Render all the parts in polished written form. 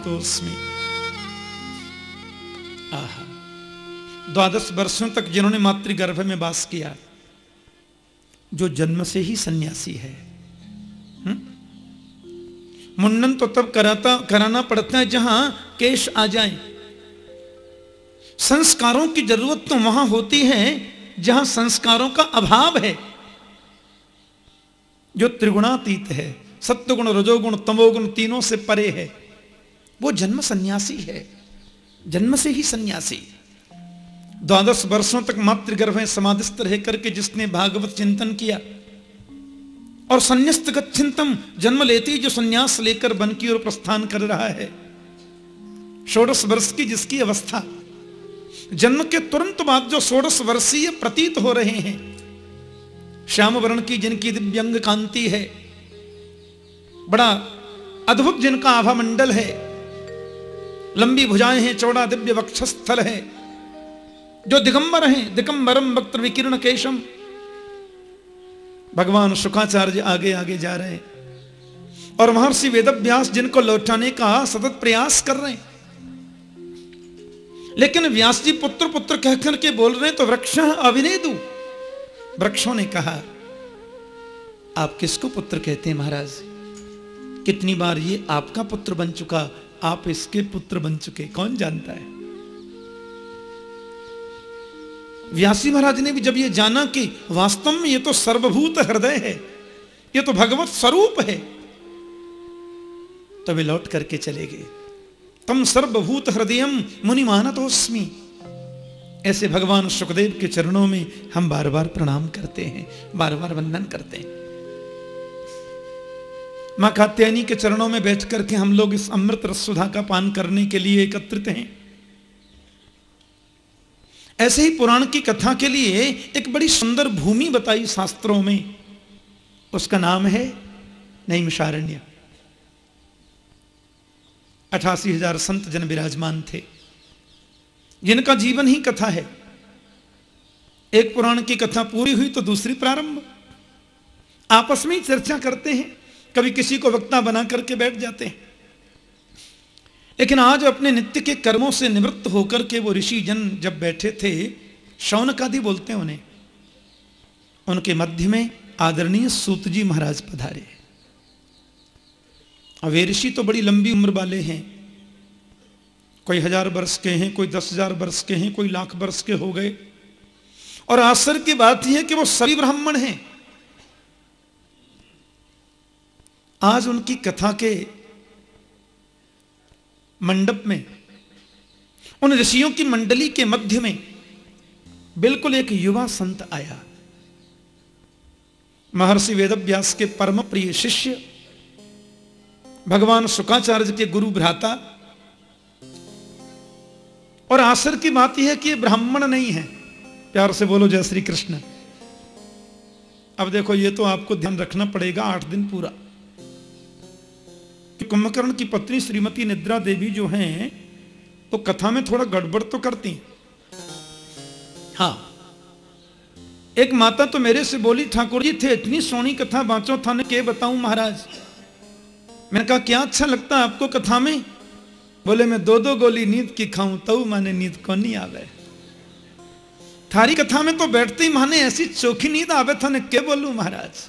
तो उसमें 12 वर्षों तक जिन्होंने मातृगर्भ में वास किया, जो जन्म से ही सन्यासी है। मुंडन तो तब कराना पड़ता है जहां केश आ जाए। संस्कारों की जरूरत तो वहां होती है जहां संस्कारों का अभाव है। जो त्रिगुणातीत है, सत्वगुण, रजोगुण, तमोगुण तीनों से परे है, वो जन्म सन्यासी है, जन्म से ही सन्यासी। 12 वर्षों तक मातृगर्भ में समाधिस्थ रह करके जिसने भागवत चिंतन किया और संन्यस्त गच्छन्तम, जन्म लेते ही जो संन्यास लेकर वन की ओर प्रस्थान कर रहा है, 16 वर्ष की जिसकी अवस्था, जन्म के तुरंत बाद जो 16 वर्षीय प्रतीत हो रहे हैं, श्याम वर्ण की जिनकी दिव्यांग कांति है, बड़ा अद्भुत जिनका आभा मंडल है, लंबी भुजाएं हैं, चौड़ा दिव्य वक्षस्थल है, जो दिगंबर हैं, दिगंबरम वक्त्र विकीर्ण केशम। भगवान शुकाचार्य आगे आगे जा रहे हैं और महर्षि वेदव्यास जिनको लौटाने का सतत प्रयास कर रहे हैं। लेकिन व्यास जी पुत्र पुत्र कहकर के बोल रहे हैं तो वृक्ष अभिनेदु, वृक्षों ने कहा आप किसको पुत्र कहते हैं महाराज? कितनी बार ये आपका पुत्र बन चुका, आप इसके पुत्र बन चुके, कौन जानता है। व्यासी महाराज ने भी जब ये जाना कि वास्तव में ये तो सर्वभूत हृदय है, ये तो भगवत स्वरूप है, तो वे लौट करके चले गए। तम सर्वभूत हृदयम मुनि मानतोस्मि। ऐसे भगवान सुखदेव के चरणों में हम बार बार प्रणाम करते हैं, बार बार वंदन करते हैं। मां कात्यायनी के चरणों में बैठ करके हम लोग इस अमृत रससुधा का पान करने के लिए एकत्रित हैं। ऐसे ही पुराण की कथा के लिए एक बड़ी सुंदर भूमि बताई शास्त्रों में, उसका नाम है नैमिषारण्य। 88,000 संत जन विराजमान थे, जिनका जीवन ही कथा है। एक पुराण की कथा पूरी हुई तो दूसरी प्रारंभ। आपस में ही चर्चा करते हैं, कभी किसी को वक्ता बना करके बैठ जाते हैं। लेकिन आज अपने नित्य के कर्मों से निवृत्त होकर के वो ऋषि जन जब बैठे थे, शौनकादि बोलते हैं उन्हें, उनके मध्य में आदरणीय सूत जी महाराज पधारे। अब वे ऋषि तो बड़ी लंबी उम्र वाले हैं, कोई 1000 वर्ष के हैं, कोई 10,000 वर्ष के हैं, कोई लाख वर्ष के हो गए। और आश्चर्य की बात यह है कि वो सभी ब्राह्मण हैं। आज उनकी कथा के मंडप में, उन ऋषियों की मंडली के मध्य में बिल्कुल एक युवा संत आया। महर्षि वेदव्यास के परम प्रिय शिष्य, भगवान शुकाचार्य के गुरु भ्राता। और आश्चर्य की बात यह है कि ये ब्राह्मण नहीं है। प्यार से बोलो जय श्री कृष्ण। अब देखो, ये तो आपको ध्यान रखना पड़ेगा 8 दिन पूरा। कुंभकर्ण की पत्नी श्रीमती निद्रा देवी जो हैं, तो कथा में थोड़ा गड़बड़ तो करती हैं। हाँ, एक माता तो मेरे से बोली, ठाकुर जी थे इतनी सोनी कथा बाँचो थाने के बताऊं महाराज। मैंने कहा क्या अच्छा लगता है आपको कथा में? बोले मैं 2-2 गोली नींद की खाऊं तो माने नींद को नहीं आवे। थारी कथा में तो बैठते ही माने ऐसी चोखी नींद आवे थाने के बोलूं महाराज।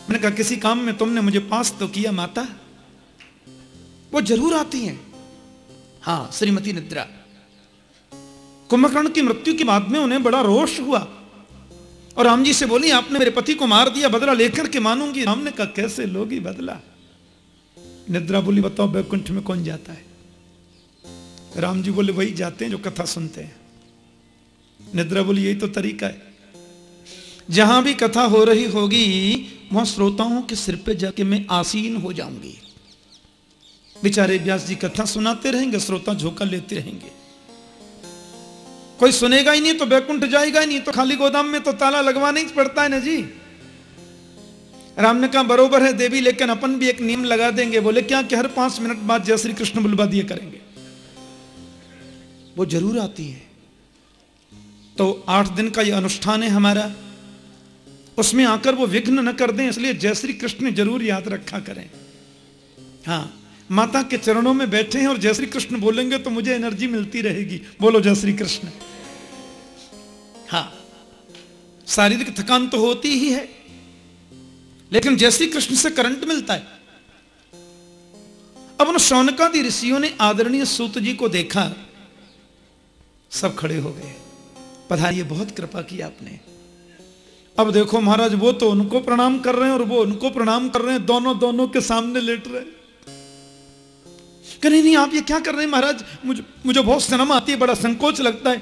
मैंने कहा किसी काम में तुमने मुझे पास तो किया माता। वो जरूर आती हैं। हाँ, श्रीमती निद्रा। कुंभकर्ण की मृत्यु के बाद में उन्हें बड़ा रोष हुआ और राम जी से बोली आपने मेरे पति को मार दिया, बदला लेकर के मानूंगी। राम ने कहा कैसे लोगी बदला? निद्रा बोली बताओ बैकुंठ में कौन जाता है? राम जी बोले वही जाते हैं जो कथा सुनते हैं। निद्रा बोली यही तो तरीका है, जहां भी कथा हो रही होगी वहां श्रोताओं के सिर पे जाके मैं आसीन हो जाऊंगी। बेचारे व्यास जी कथा सुनाते रहेंगे, श्रोता झोंका लेते रहेंगे। कोई सुनेगा ही नहीं तो बैकुंठ जाएगा ही नहीं, तो खाली गोदाम में तो ताला लगवाना ही पड़ता है ना जी। राम ने कहा बरोबर है देवी, लेकिन अपन भी एक नियम लगा देंगे। बोले क्या? कि हर 5 मिनट बाद जय श्री कृष्ण बुलवा दिए करेंगे। वो जरूर आती है। तो 8 दिन का ये अनुष्ठान है हमारा, उसमें आकर वो विघ्न न कर दें, इसलिए जय श्री कृष्ण जरूर याद रखा करें। हाँ, माता के चरणों में बैठे हैं और जय श्री कृष्ण बोलेंगे तो मुझे एनर्जी मिलती रहेगी। बोलो जय श्री कृष्ण। हाँ, शारीरिक थकान तो होती ही है, लेकिन जय श्री कृष्ण से करंट मिलता है। अब उन शौनकादि ऋषियों ने आदरणीय सूत जी को देखा, सब खड़े हो गए, पधारिए, बहुत कृपा की आपने। अब देखो महाराज, वो तो उनको प्रणाम कर रहे हैं और वो उनको प्रणाम कर रहे हैं, दोनों दोनों के सामने लेट रहे हैं। नहीं नहीं, आप ये क्या कर रहे हैं महाराज, मुझे बहुत शर्म आती है, बड़ा संकोच लगता है।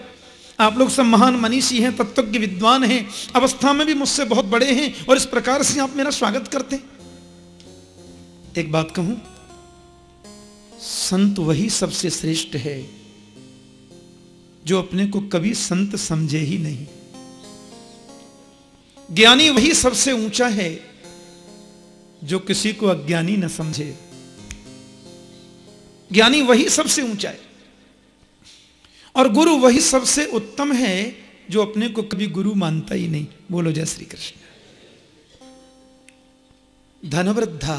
आप लोग सब महान मनीषी हैं, तत्वज्ञ विद्वान हैं, अवस्था में भी मुझसे बहुत बड़े हैं, और इस प्रकार से आप मेरा स्वागत करते हैं। एक बात कहूं, संत वही सबसे श्रेष्ठ है जो अपने को कभी संत समझे ही नहीं। ज्ञानी वही सबसे ऊंचा है जो किसी को अज्ञानी न समझे। ज्ञानी वही सबसे ऊंचा है, और गुरु वही सबसे उत्तम है जो अपने को कभी गुरु मानता ही नहीं। बोलो जय श्री कृष्ण। धनवृद्धा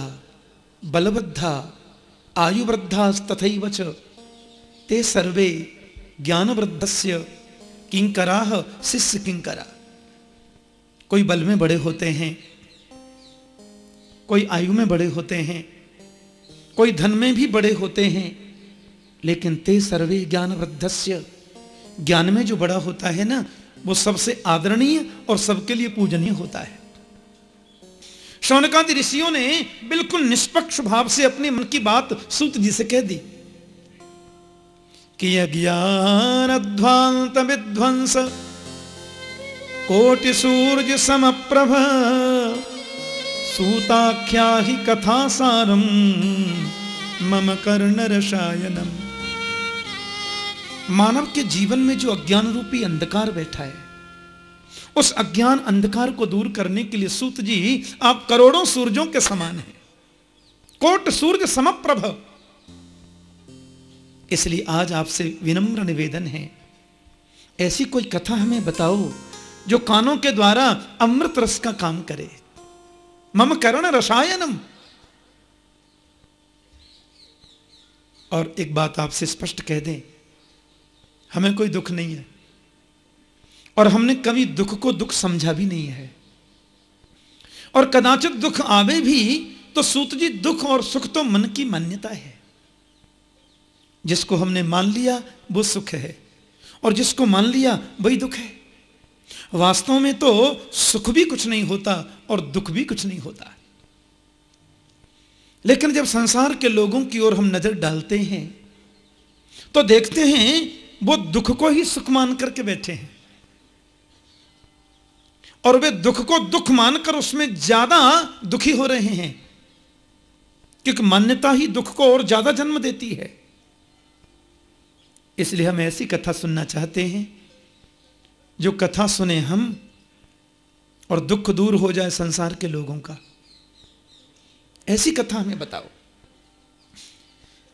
बलवृद्धा आयुवृद्धा तथैव च ते सर्वे ज्ञानवृद्धस्य किंकराः शिष्य किंकरा। कोई बल में बड़े होते हैं, कोई आयु में बड़े होते हैं, कोई धन में भी बड़े होते हैं, लेकिन ते सर्वे ज्ञानवृद्धस्य, ज्ञान में जो बड़ा होता है ना, वो सबसे आदरणीय और सबके लिए पूजनीय होता है। शौनकादि ऋषियों ने बिल्कुल निष्पक्ष भाव से अपने मन की बात सूत जी से कह दी कि अज्ञान अध्वांत विध्वंस कोटि सूर्य समप्रभ सूताख्या ही कथा सारम मम कर्ण रसायनम। मानव के जीवन में जो अज्ञान रूपी अंधकार बैठा है, उस अज्ञान अंधकार को दूर करने के लिए सूत जी आप करोड़ों सूरजों के समान हैं, कोट सूर्य समप्रभ। इसलिए आज आपसे विनम्र निवेदन है, ऐसी कोई कथा हमें बताओ जो कानों के द्वारा अमृत रस का काम करे। मम कर्ण रसायनम। और एक बात आपसे स्पष्ट कह दें, हमें कोई दुख नहीं है और हमने कभी दुख को दुख समझा भी नहीं है, और कदाचित दुख आवे भी तो सूत जी दुख और सुख तो मन की मान्यता है। जिसको हमने मान लिया वो सुख है, और जिसको मान लिया वही दुख है। वास्तव में तो सुख भी कुछ नहीं होता और दुख भी कुछ नहीं होता। लेकिन जब संसार के लोगों की ओर हम नजर डालते हैं तो देखते हैं वो दुख को ही सुख मान करके बैठे हैं, और वे दुख को दुख मानकर उसमें ज्यादा दुखी हो रहे हैं, क्योंकि मान्यता ही दुख को और ज्यादा जन्म देती है। इसलिए हम ऐसी कथा सुनना चाहते हैं जो कथा सुने हम और दुख दूर हो जाए संसार के लोगों का। ऐसी कथा हमें बताओ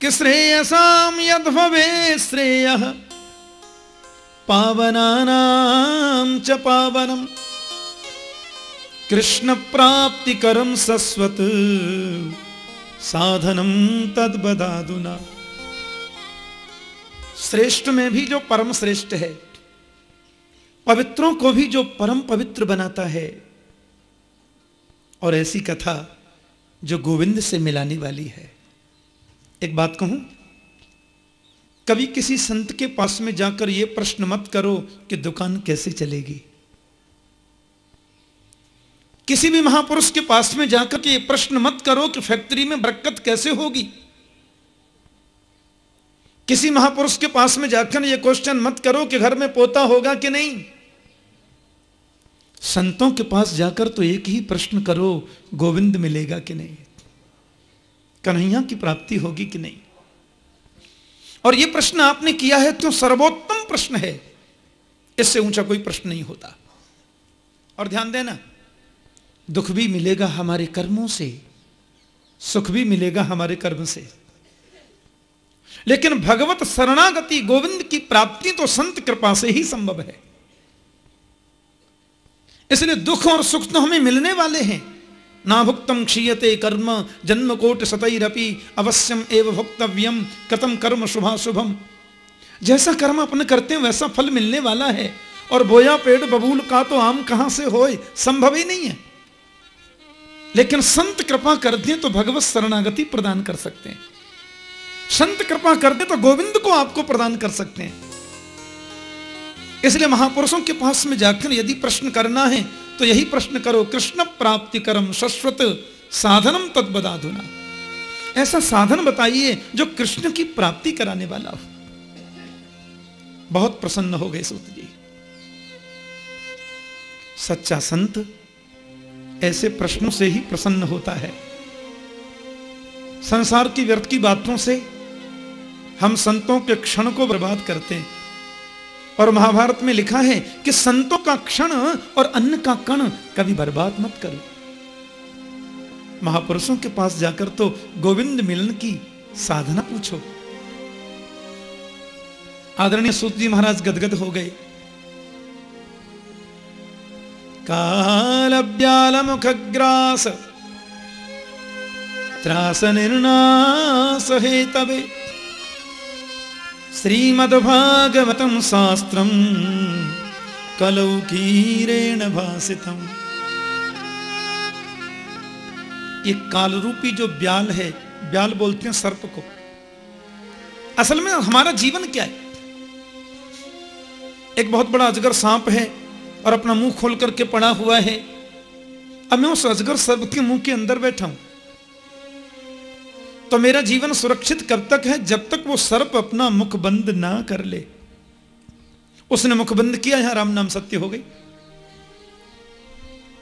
कि श्रेयसाम यद भवे श्रेयः पावनानां च पावनम कृष्ण प्राप्तिकरम सस्वत साधनम तद बदादुना। श्रेष्ठ में भी जो परम श्रेष्ठ है, पवित्रों को भी जो परम पवित्र बनाता है, और ऐसी कथा जो गोविंद से मिलाने वाली है। एक बात कहूं, कभी किसी संत के पास में जाकर यह प्रश्न मत करो कि दुकान कैसे चलेगी। किसी भी महापुरुष के पास में जाकर के यह प्रश्न मत करो कि फैक्ट्री में बरकत कैसे होगी। किसी महापुरुष के पास में जाकर यह क्वेश्चन मत करो कि घर में पोता होगा कि नहीं। संतों के पास जाकर तो एक ही प्रश्न करो, गोविंद मिलेगा कि नहीं, कन्हैया की प्राप्ति होगी कि नहीं। और यह प्रश्न आपने किया है तो सर्वोत्तम प्रश्न है, इससे ऊंचा कोई प्रश्न नहीं होता। और ध्यान देना, दुख भी मिलेगा हमारे कर्मों से, सुख भी मिलेगा हमारे कर्म से, लेकिन भगवत शरणागति गोविंद की प्राप्ति तो संत कृपा से ही संभव है। इसलिए दुख और सुख तो हमें मिलने वाले हैं, ना भुक्तम क्षीयते कर्म जन्म कोटि शतैरपि अवश्यम एव भोक्तव्यम कथम कर्म शुभाशुभम। जैसा कर्म अपने करते हैं वैसा फल मिलने वाला है, और बोया पेड़ बबूल का तो आम कहां से होए, संभव ही नहीं है। लेकिन संत कृपा कर दें तो भगवत शरणागति प्रदान कर सकते हैं। संत कृपा कर दे तो गोविंद को आपको प्रदान कर सकते हैं। इसलिए महापुरुषों के पास में जाकर यदि प्रश्न करना है तो यही प्रश्न करो, कृष्ण प्राप्ति करम शाश्वत साधनम तद्बदाधुना। ऐसा साधन बताइए जो कृष्ण की प्राप्ति कराने वाला हो। बहुत प्रसन्न हो गए सूत जी। सच्चा संत ऐसे प्रश्नों से ही प्रसन्न होता है। संसार की व्यर्थ की बातों से हम संतों के क्षण को बर्बाद करते हैं। और महाभारत में लिखा है कि संतों का क्षण और अन्न का कण कभी बर्बाद मत करो। महापुरुषों के पास जाकर तो गोविंद मिलन की साधना पूछो। आदरणीय सूत जी महाराज गदगद हो गए। काल ब्याल मुखग्रास त्रास निर्नास हेतवे श्रीमद्भागवतम शास्त्रम कलौकीरेण भासितम। ये काल रूपी जो ब्याल है, ब्याल बोलते हैं सर्प को। असल में हमारा जीवन क्या है? एक बहुत बड़ा अजगर सांप है और अपना मुंह खोल करके पड़ा हुआ है। अब मैं उस अजगर सर्प के मुंह के अंदर बैठा हूं, तो मेरा जीवन सुरक्षित कब तक है? जब तक वो सर्प अपना मुख बंद ना कर ले। उसने मुख बंद किया, यहां राम नाम सत्य हो गई।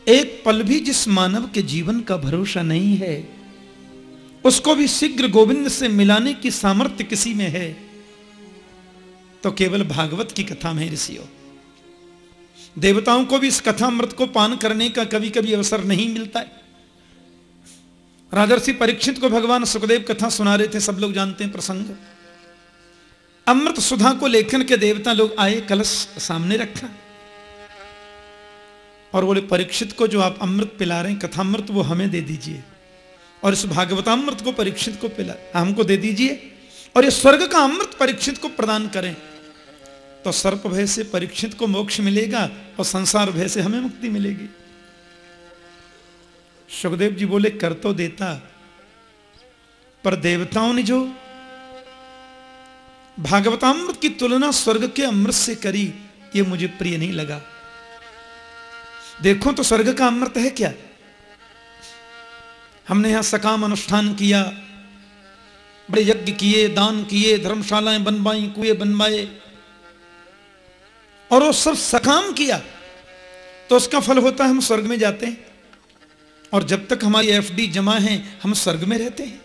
एक पल भी जिस मानव के जीवन का भरोसा नहीं है, उसको भी शीघ्र गोविंद से मिलाने की सामर्थ्य किसी में है तो केवल भागवत की कथा में ऋषियों। देवताओं को भी इस कथामृत को पान करने का कभी कभी अवसर नहीं मिलता है। राजर्षि परीक्षित को भगवान सुखदेव कथा सुना रहे थे, सब लोग जानते हैं प्रसंग। अमृत सुधा को लेकर के देवता लोग आए, कलश सामने रखा और बोले परीक्षित को जो आप अमृत पिला रहे हैं कथामृत, वो हमें दे दीजिए, और इस भागवतामृत को परीक्षित को पिला हमको दे दीजिए, और ये स्वर्ग का अमृत परीक्षित को प्रदान करें। तो सर्प भय से परीक्षित को मोक्ष मिलेगा और संसार भय से हमें मुक्ति मिलेगी। सुखदेव जी बोले कर तो देता, पर देवताओं ने जो भागवतामृत की तुलना स्वर्ग के अमृत से करी, ये मुझे प्रिय नहीं लगा। देखो तो स्वर्ग का अमृत है क्या? हमने यहां सकाम अनुष्ठान किया, बड़े यज्ञ किए, दान किए, धर्मशालाएं बनवाई, कुएं बनवाए, और वो सब सकाम किया तो उसका फल होता है हम स्वर्ग में जाते हैं। और जब तक हमारी एफडी जमा है हम स्वर्ग में रहते हैं।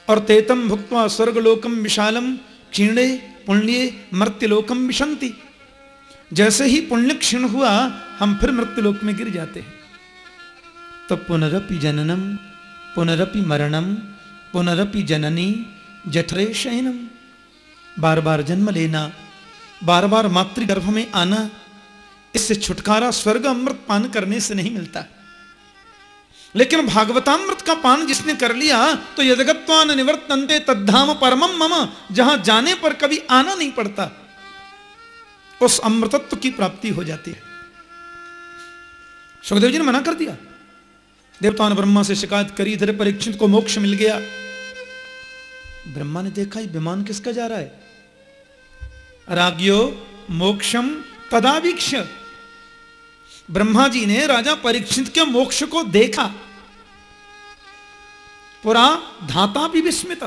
और तेतम भुक्त्वा स्वर्गलोकम विशालम क्षीणे पुण्ये मर्त्यलोकम विशंति। जैसे ही पुण्य क्षीण हुआ हम फिर मृत्युलोक में गिर जाते हैं। तो पुनरपि जननम पुनरपि मरणम पुनरपि जननी जठरे शयनम। बार बार जन्म लेना, बार बार मातृगर्भ में आना, इससे छुटकारा स्वर्ग अमृत पान करने से नहीं मिलता। लेकिन भागवतामृत का पान जिसने कर लिया तो यदगत्वान निवर्तन्ते तद्धाम परमम मम, जहां जाने पर कभी आना नहीं पड़ता, उस अमृतत्व की प्राप्ति हो जाती है। सुखदेव जी ने मना कर दिया। देवताओं ने ब्रह्मा से शिकायत करी, इधर परीक्षित को मोक्ष मिल गया। ब्रह्मा ने देखा ये विमान किसका जा रहा है? राग्यो मोक्षम तदावीक्ष। ब्रह्मा जी ने राजा परीक्षित के मोक्ष को देखा। पुरा धाता भी विस्मित।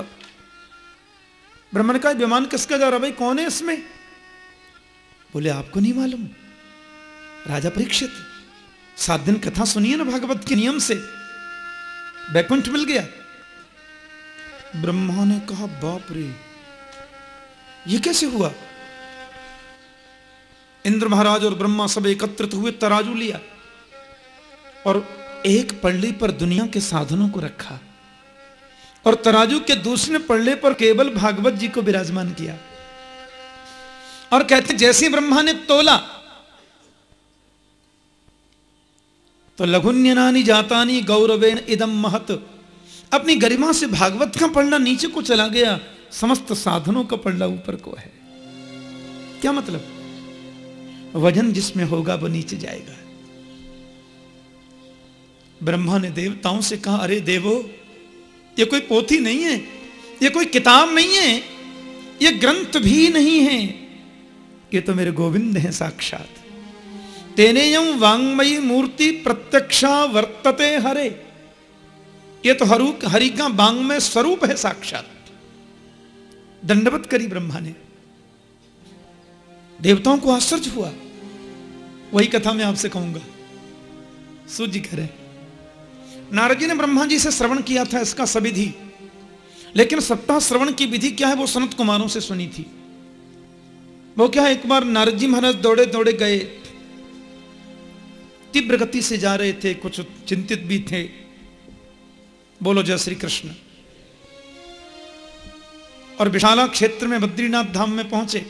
ब्रह्मा ने कहा विमान किसका जा रहा भाई, कौन है इसमें? बोले आपको नहीं मालूम? राजा परीक्षित 7 दिन कथा सुनिए ना भागवत के नियम से, बैकुंठ मिल गया। ब्रह्मा ने कहा बाप रे ये कैसे हुआ? इंद्र महाराज और ब्रह्मा सब एकत्रित हुए, तराजू लिया और एक पल्ले पर दुनिया के साधनों को रखा और तराजू के दूसरे पल्ले पर केवल भागवत जी को विराजमान किया। और कहते जैसे ब्रह्मा ने तोला तो तो लघुन्यनानि जातानि गौरवेन इदम महत, अपनी गरिमा से भागवत का पढ़ना नीचे को चला गया, समस्त साधनों का पढ़ना ऊपर को है। क्या मतलब? वजन जिसमें होगा वो नीचे जाएगा। ब्रह्मा ने देवताओं से कहा, अरे देवो, ये कोई पोथी नहीं है, ये कोई किताब नहीं है, ये ग्रंथ भी नहीं है, ये तो मेरे गोविंद हैं साक्षात। तेनेयम वांगमयी मूर्ति प्रत्यक्षा वर्तते हरे, ये तो हरि का वांगमय स्वरूप है साक्षात। दंडवत करी ब्रह्मा ने। देवताओं को आश्चर्य हुआ। वही कथा मैं आपसे कहूंगा। सूत जी कह रहे, नारद जी ने ब्रह्मा जी से श्रवण किया था इसका सविधि, लेकिन सप्ताह श्रवण की विधि क्या है वो सनत कुमारों से सुनी थी। वो क्या है, एक बार नारद जी महाराज दौड़े दौड़े गए, तीव्र गति से जा रहे थे, कुछ चिंतित भी थे। बोलो जय श्री कृष्ण। और विशाला क्षेत्र में बद्रीनाथ धाम में पहुंचे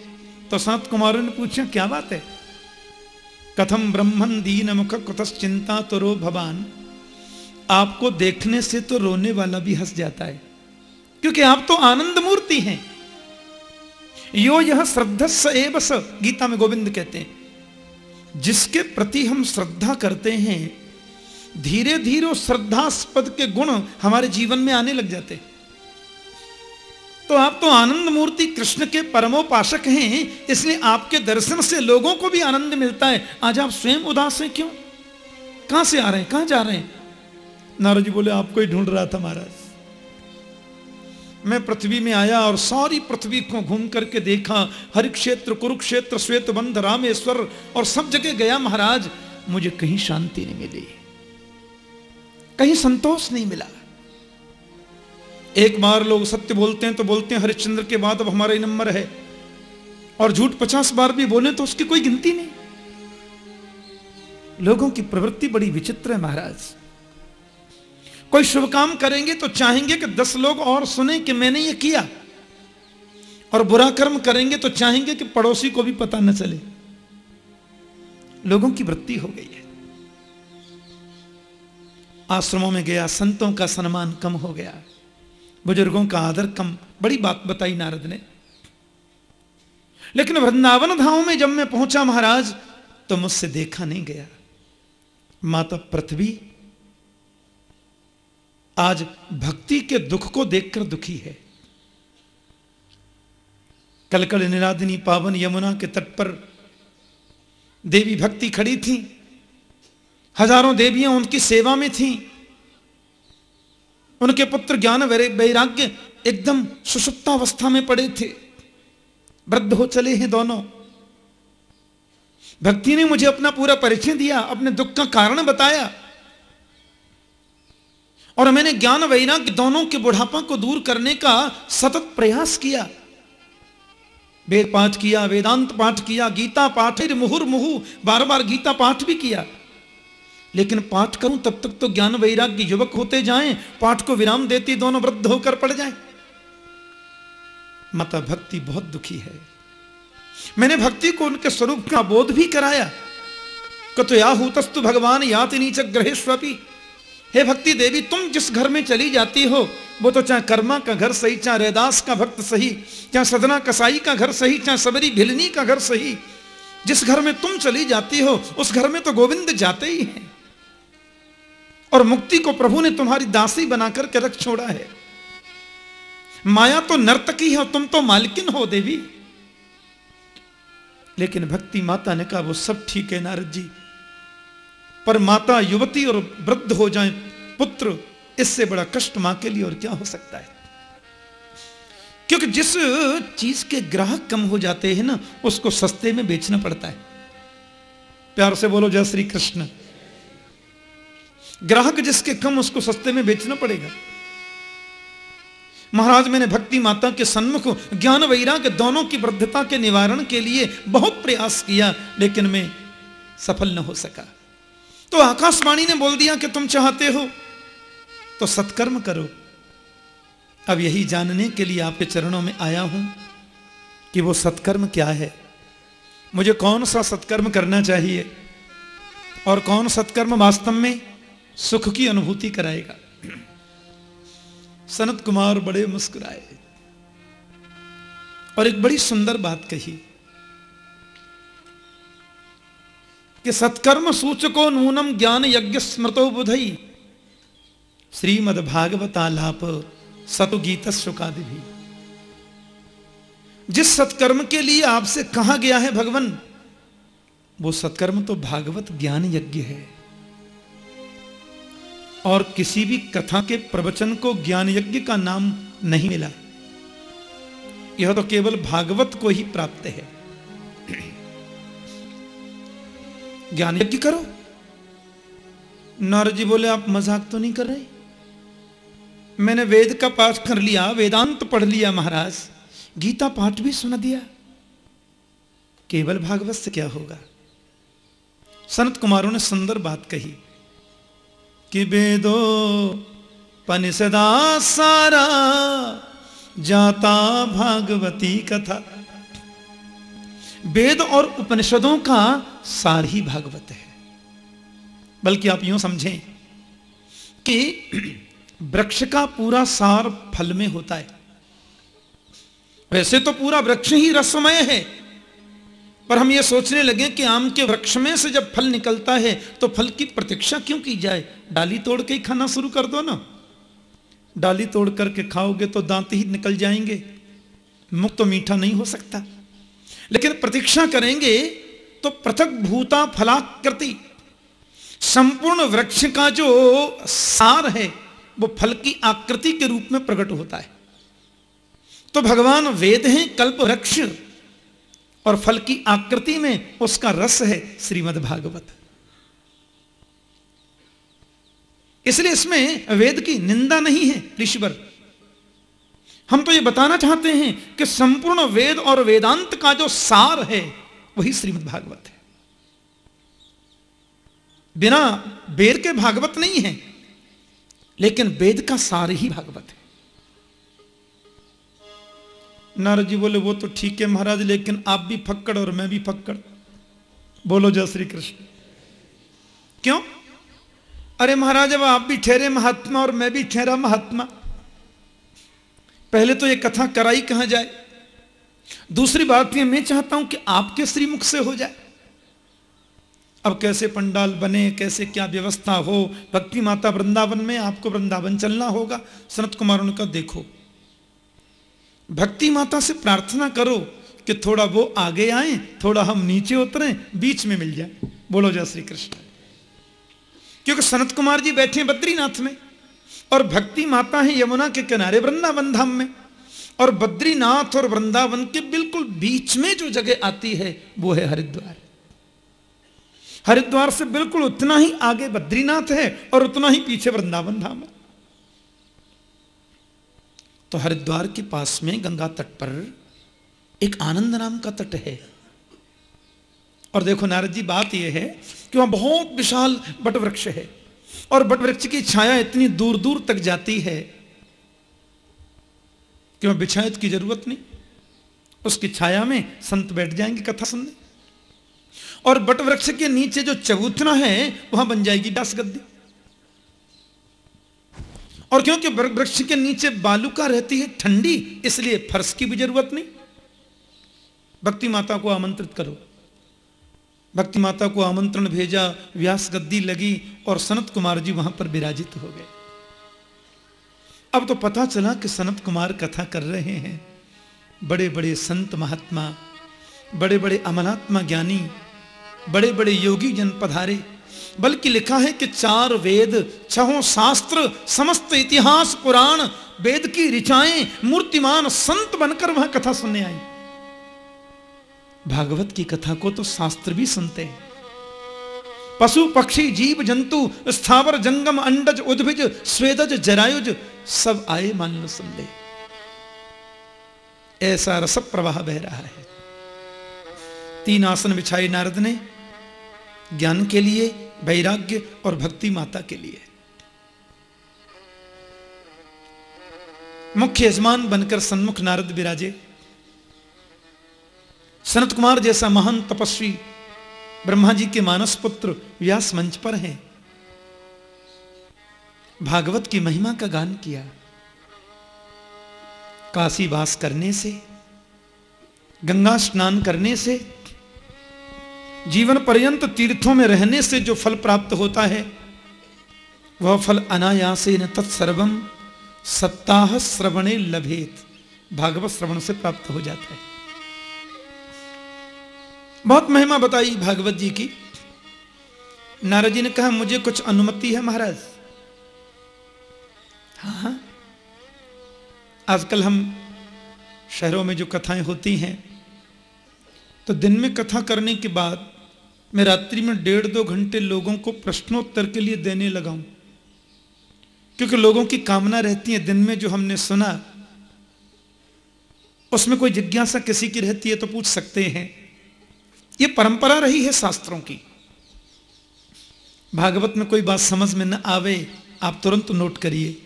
तो सनत कुमारों ने पूछा, क्या बात है? कथम ब्रह्मन दीन मुख कुतश्चिंता तो रो भवान, आपको देखने से तो रोने वाला भी हंस जाता है, क्योंकि आप तो आनंद मूर्ति हैं। यो यह श्रद्धस्स एव स, गीता में गोविंद कहते हैं, जिसके प्रति हम श्रद्धा करते हैं धीरे धीरे उस श्रद्धास्पद के गुण हमारे जीवन में आने लग जाते हैं। तो आप तो आनंद मूर्ति कृष्ण के परमोपासक हैं, इसलिए आपके दर्शन से लोगों को भी आनंद मिलता है। आज आप स्वयं उदास हैं, क्यों? कहां से आ रहे हैं, कहां जा रहे हैं? नारद जी बोले, आपको ही ढूंढ रहा था महाराज। मैं पृथ्वी में आया और सारी पृथ्वी को घूम करके देखा, हरि क्षेत्र, कुरुक्षेत्र, श्वेतबंध, रामेश्वर और सब जगह गया महाराज, मुझे कहीं शांति नहीं मिली, कहीं संतोष नहीं मिला। एक बार लोग सत्य बोलते हैं तो बोलते हैं हरिश्चंद्र के बाद अब हमारा ही नंबर है, और झूठ 50 बार भी बोले तो उसकी कोई गिनती नहीं। लोगों की प्रवृत्ति बड़ी विचित्र है महाराज। कोई शुभ काम करेंगे तो चाहेंगे कि 10 लोग और सुने कि मैंने ये किया, और बुरा कर्म करेंगे तो चाहेंगे कि पड़ोसी को भी पता न चले। लोगों की वृत्ति हो गई है। आश्रमों में गया, संतों का सम्मान कम हो गया, बुजुर्गों का आदर कम। बड़ी बात बताई नारद ने। लेकिन वृंदावन धाम में जब मैं पहुंचा महाराज, तो मुझसे देखा नहीं गया। माता पृथ्वी आज भक्ति के दुख को देखकर दुखी है। कलकल निरादिनी पावन यमुना के तट पर देवी भक्ति खड़ी थी, हजारों देवियां उनकी सेवा में थीं। उनके पुत्र ज्ञान वैराग्य एकदम सुषुप्तावस्था में पड़े थे, वृद्ध हो चले हैं दोनों। भक्ति ने मुझे अपना पूरा परिचय दिया, अपने दुख का कारण बताया, और मैंने ज्ञान वैराग्य दोनों के बुढ़ापा को दूर करने का सतत प्रयास किया। वेद पाठ किया, वेदांत पाठ किया, गीता पाठ, मुहुर्मुहु बार बार गीता पाठ भी किया। लेकिन पाठ करूं तब तक तो ज्ञान वैराग्य युवक होते जाएं, पाठ को विराम देती दोनों वृद्ध होकर पड़ जाएं। माता भक्ति बहुत दुखी है। मैंने भक्ति को उनके स्वरूप का बोध भी कराया। कतो याहूतस्तु भगवान याति नीच ग्रहेष्वपि। हे भक्ति देवी, तुम जिस घर में चली जाती हो, वो तो चाहे कर्मा का घर सही, चाहे रैदास का भक्त सही, चाहे सदना कसाई का घर सही, चाहे सबरी भिलनी का घर सही, जिस घर में तुम चली जाती हो उस घर में तो गोविंद जाते ही हैं। और मुक्ति को प्रभु ने तुम्हारी दासी बनाकर के रख छोड़ा है। माया तो नर्तकी है, तुम तो मालकिन हो देवी। लेकिन भक्ति माता ने कहा, वो सब ठीक है नारद जी, पर माता युवती और वृद्ध हो जाए पुत्र, इससे बड़ा कष्ट मां के लिए और क्या हो सकता है। क्योंकि जिस चीज के ग्राहक कम हो जाते हैं ना, उसको सस्ते में बेचना पड़ता है। प्यार से बोलो जय श्री कृष्ण। ग्राहक जिसके कम, उसको सस्ते में बेचना पड़ेगा। महाराज, मैंने भक्ति माता के सन्मुख ज्ञान वैराग्य दोनों की वृद्धता के निवारण के लिए बहुत प्रयास किया, लेकिन मैं सफल न हो सका। तो आकाशवाणी ने बोल दिया कि तुम चाहते हो तो सत्कर्म करो। अब यही जानने के लिए आपके चरणों में आया हूं कि वो सत्कर्म क्या है, मुझे कौन सा सत्कर्म करना चाहिए। और कौन सत्कर्म वास्तव में सुख की अनुभूति कराएगा। सनत कुमार बड़े मुस्कुराए और एक बड़ी सुंदर बात कही कि सत्कर्म सूचको नूनम ज्ञान यज्ञ स्मृतो बुधई श्रीमद्भागवतालाप सतुगीत शुकादि भी। जिस सत्कर्म के लिए आपसे कहा गया है भगवान, वो सत्कर्म तो भागवत ज्ञान यज्ञ है। और किसी भी कथा के प्रवचन को ज्ञान यज्ञ का नाम नहीं मिला, यह तो केवल भागवत को ही प्राप्त है। ज्ञान यज्ञ करो। नारद जी बोले आप मजाक तो नहीं कर रहे? मैंने वेद का पाठ कर लिया, वेदांत पढ़ लिया महाराज, गीता पाठ भी सुना दिया, केवल भागवत से क्या होगा? सनत कुमारों ने सुंदर बात कही कि वेदो पनिषदा सारा जाता भागवती कथा। वेद और उपनिषदों का सार ही भागवत है। बल्कि आप यूं समझें कि वृक्ष का पूरा सार फल में होता है। वैसे तो पूरा वृक्ष ही रसमय है, पर हम ये सोचने लगे कि आम के वृक्ष में से जब फल निकलता है तो फल की प्रतीक्षा क्यों की जाए, डाली तोड़ के ही खाना शुरू कर दो ना। डाली तोड़ करके खाओगे तो दांत ही निकल जाएंगे, मुख तो मीठा नहीं हो सकता। लेकिन प्रतीक्षा करेंगे तो पृथक भूता फलाकृति, संपूर्ण वृक्ष का जो सार है वो फल की आकृति के रूप में प्रकट होता है। तो भगवान वेद हैं, कल्प वृक्ष, और फल की आकृति में उसका रस है श्रीमद् भागवत। इसलिए इसमें वेद की निंदा नहीं है ऋषिवर। हम तो ये बताना चाहते हैं कि संपूर्ण वेद और वेदांत का जो सार है वही श्रीमद् भागवत है। बिना वेद के भागवत नहीं है, लेकिन वेद का सार ही भागवत है। नारद जी बोले वो तो ठीक है महाराज, लेकिन आप भी फक्कड़ और मैं भी फक्कड़। बोलो जय श्री कृष्ण। क्यों? अरे महाराज अब आप भी ठहरे महात्मा और मैं भी ठहरा महात्मा। पहले तो ये कथा कराई कहां जाए, दूसरी बात ये मैं चाहता हूं कि आपके श्रीमुख से हो जाए। अब कैसे पंडाल बने, कैसे क्या व्यवस्था हो, भक्ति माता वृंदावन में, आपको वृंदावन चलना होगा। सनत कुमारों ने कहा देखो, भक्ति माता से प्रार्थना करो कि थोड़ा वो आगे आए, थोड़ा हम नीचे उतरें, बीच में मिल जाए। बोलो जय श्री कृष्ण। क्योंकि सनत कुमार जी बैठे बद्रीनाथ में और भक्ति माता है यमुना के किनारे वृंदावन धाम में, और बद्रीनाथ और वृंदावन के बिल्कुल बीच में जो जगह आती है वो है हरिद्वार। हरिद्वार से बिल्कुल उतना ही आगे बद्रीनाथ है और उतना ही पीछे वृंदावन धाम है। तो हरिद्वार के पास में गंगा तट पर एक आनंद नाम का तट है। और देखो नारद जी, बात यह है कि वहां बहुत विशाल बट वृक्ष है और बट वृक्ष की छाया इतनी दूर दूर तक जाती है कि वहां बिछायत की जरूरत नहीं, उसकी छाया में संत बैठ जाएंगे कथा सुनने। और बट वृक्ष के नीचे जो चबूतरा है वहां बन जाएगी व्यास गद्दी। और क्योंकि वृक्ष के नीचे बालुका रहती है ठंडी, इसलिए फर्श की भी जरूरत नहीं। भक्ति माता को आमंत्रित करो। भक्ति माता को आमंत्रण भेजा, व्यास गद्दी लगी और सनत कुमार जी वहां पर विराजित हो गए। अब तो पता चला कि सनत कुमार कथा कर रहे हैं। बड़े बड़े संत महात्मा, बड़े बड़े अमलात्मा ज्ञानी, बड़े बड़े योगी जन पधारे। बल्कि लिखा है कि 4 वेद, 6 शास्त्र, समस्त इतिहास पुराण, वेद की ऋचाएं, मूर्तिमान संत बनकर वहां कथा सुनने आई। भागवत की कथा को तो शास्त्र भी सुनते हैं। पशु पक्षी जीव जंतु स्थावर जंगम अंडज उद्भिज स्वेदज जरायुज सब आए मान लो सुन ले। ऐसा रस प्रवाह बह रहा है। 3 आसन बिछाए नारद ने, ज्ञान के लिए, वैराग्य और भक्ति माता के लिए। मुख्य यजमान बनकर सन्मुख नारद विराजे। सनत कुमार जैसा महान तपस्वी ब्रह्मा जी के मानस पुत्र व्यास मंच पर हैं, भागवत की महिमा का गान किया। काशी वास करने से, गंगा स्नान करने से, जीवन पर्यंत तीर्थों में रहने से जो फल प्राप्त होता है वह फल अनायासेन तत्सर्वम सप्ताह श्रवणे लभेत, भागवत श्रवण से प्राप्त हो जाता है। बहुत महिमा बताई भागवत जी की। नारद जी ने कहा मुझे कुछ अनुमति है महाराज। हाँ, आजकल हम शहरों में जो कथाएं होती हैं तो दिन में कथा करने के बाद मैं रात्रि में 1.5-2 घंटे लोगों को प्रश्नोत्तर के लिए देने लगा हूं, क्योंकि लोगों की कामना रहती है दिन में जो हमने सुना उसमें कोई जिज्ञासा किसी की रहती है तो पूछ सकते हैं। ये परंपरा रही है शास्त्रों की। भागवत में कोई बात समझ में न आवे आप तुरंत नोट करिए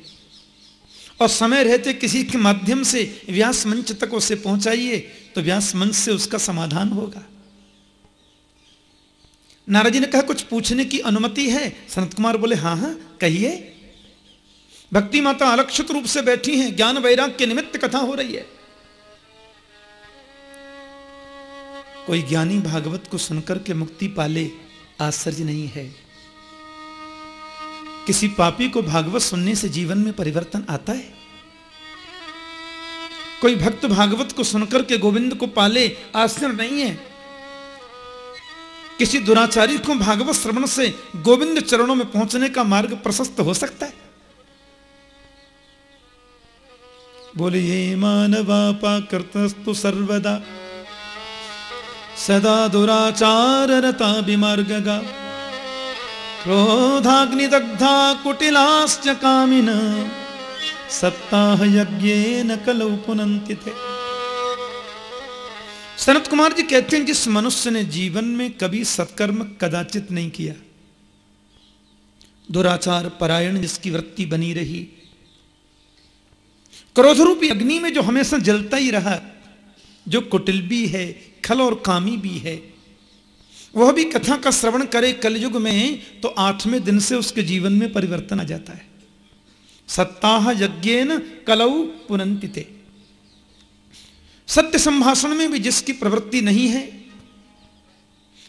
और समय रहते किसी के माध्यम से व्यास मंच तक उसे पहुंचाइए तो व्यास मंच से उसका समाधान होगा। नारद जी ने कहा कुछ पूछने की अनुमति है? सनत कुमार बोले हाँ हाँ कहिए। भक्ति माता अलक्षित रूप से बैठी हैं, ज्ञान वैराग्य के निमित्त कथा हो रही है। कोई ज्ञानी भागवत को सुनकर के मुक्ति पाले आश्चर्य नहीं है। किसी पापी को भागवत सुनने से जीवन में परिवर्तन आता है? कोई भक्त भागवत को सुनकर के गोविंद को पाले आश्चर्य नहीं है। किसी दुराचारी को भागवत श्रवण से गोविंद चरणों में पहुंचने का मार्ग प्रशस्त हो सकता है। बोले ये मानवापा कर्तस्तु सर्वदा सदा दुराचार रता विमार्गगा क्रोधाग्निदग्धा कुटिलाश्च कामिन सप्ताह यज्ञेन कलौ पुनन्ति थे। सनत कुमार जी कहते हैं जिस मनुष्य ने जीवन में कभी सत्कर्म कदाचित नहीं किया, दुराचार परायण जिसकी वृत्ति बनी रही, क्रोध रूपी अग्नि में जो हमेशा जलता ही रहा, जो कुटिल भी है खल और कामी भी है, वह भी कथा का श्रवण करे कलयुग में तो 8वें दिन से उसके जीवन में परिवर्तन आ जाता है। सत्ताह यज्ञेन कलौ पुनन्ति ते। सत्य संभाषण में भी जिसकी प्रवृत्ति नहीं है,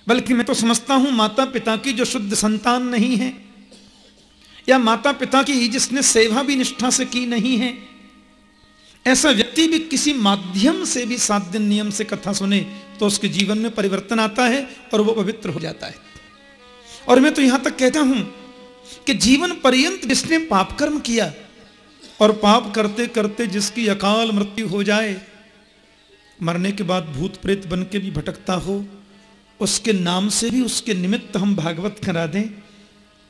बल्कि मैं तो समझता हूं माता पिता की जो शुद्ध संतान नहीं है, या माता पिता की जिसने सेवा भी निष्ठा से की नहीं है, ऐसा व्यक्ति भी किसी माध्यम से भी 7 दिन नियम से कथा सुने तो उसके जीवन में परिवर्तन आता है और वो पवित्र हो जाता है। और मैं तो यहां तक कहता हूं कि जीवन पर्यंत जिसने पाप कर्म किया और पाप करते करते जिसकी अकाल मृत्यु हो जाए, मरने के बाद भूत प्रेत बन के भी भटकता हो, उसके नाम से भी उसके निमित्त हम भागवत करा दें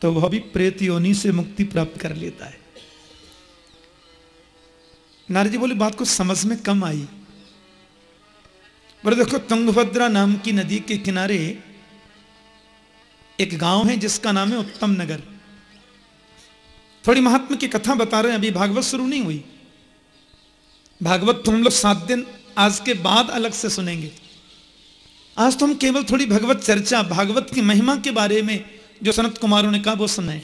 तो वह भी प्रेत योनि से मुक्ति प्राप्त कर लेता है। नारद जी बोले बात को समझ में कम आई। पर देखो तुंगभद्रा नाम की नदी के किनारे एक गांव है जिसका नाम है उत्तम नगर। थोड़ी महात्मा की कथा बता रहे हैं, अभी भागवत शुरू नहीं हुई। भागवत तो हम लोग 7 दिन आज के बाद अलग से सुनेंगे। आज तो हम केवल थोड़ी भगवत चर्चा, भागवत की महिमा के बारे में जो सनत कुमारों ने कहा वो सुनाए।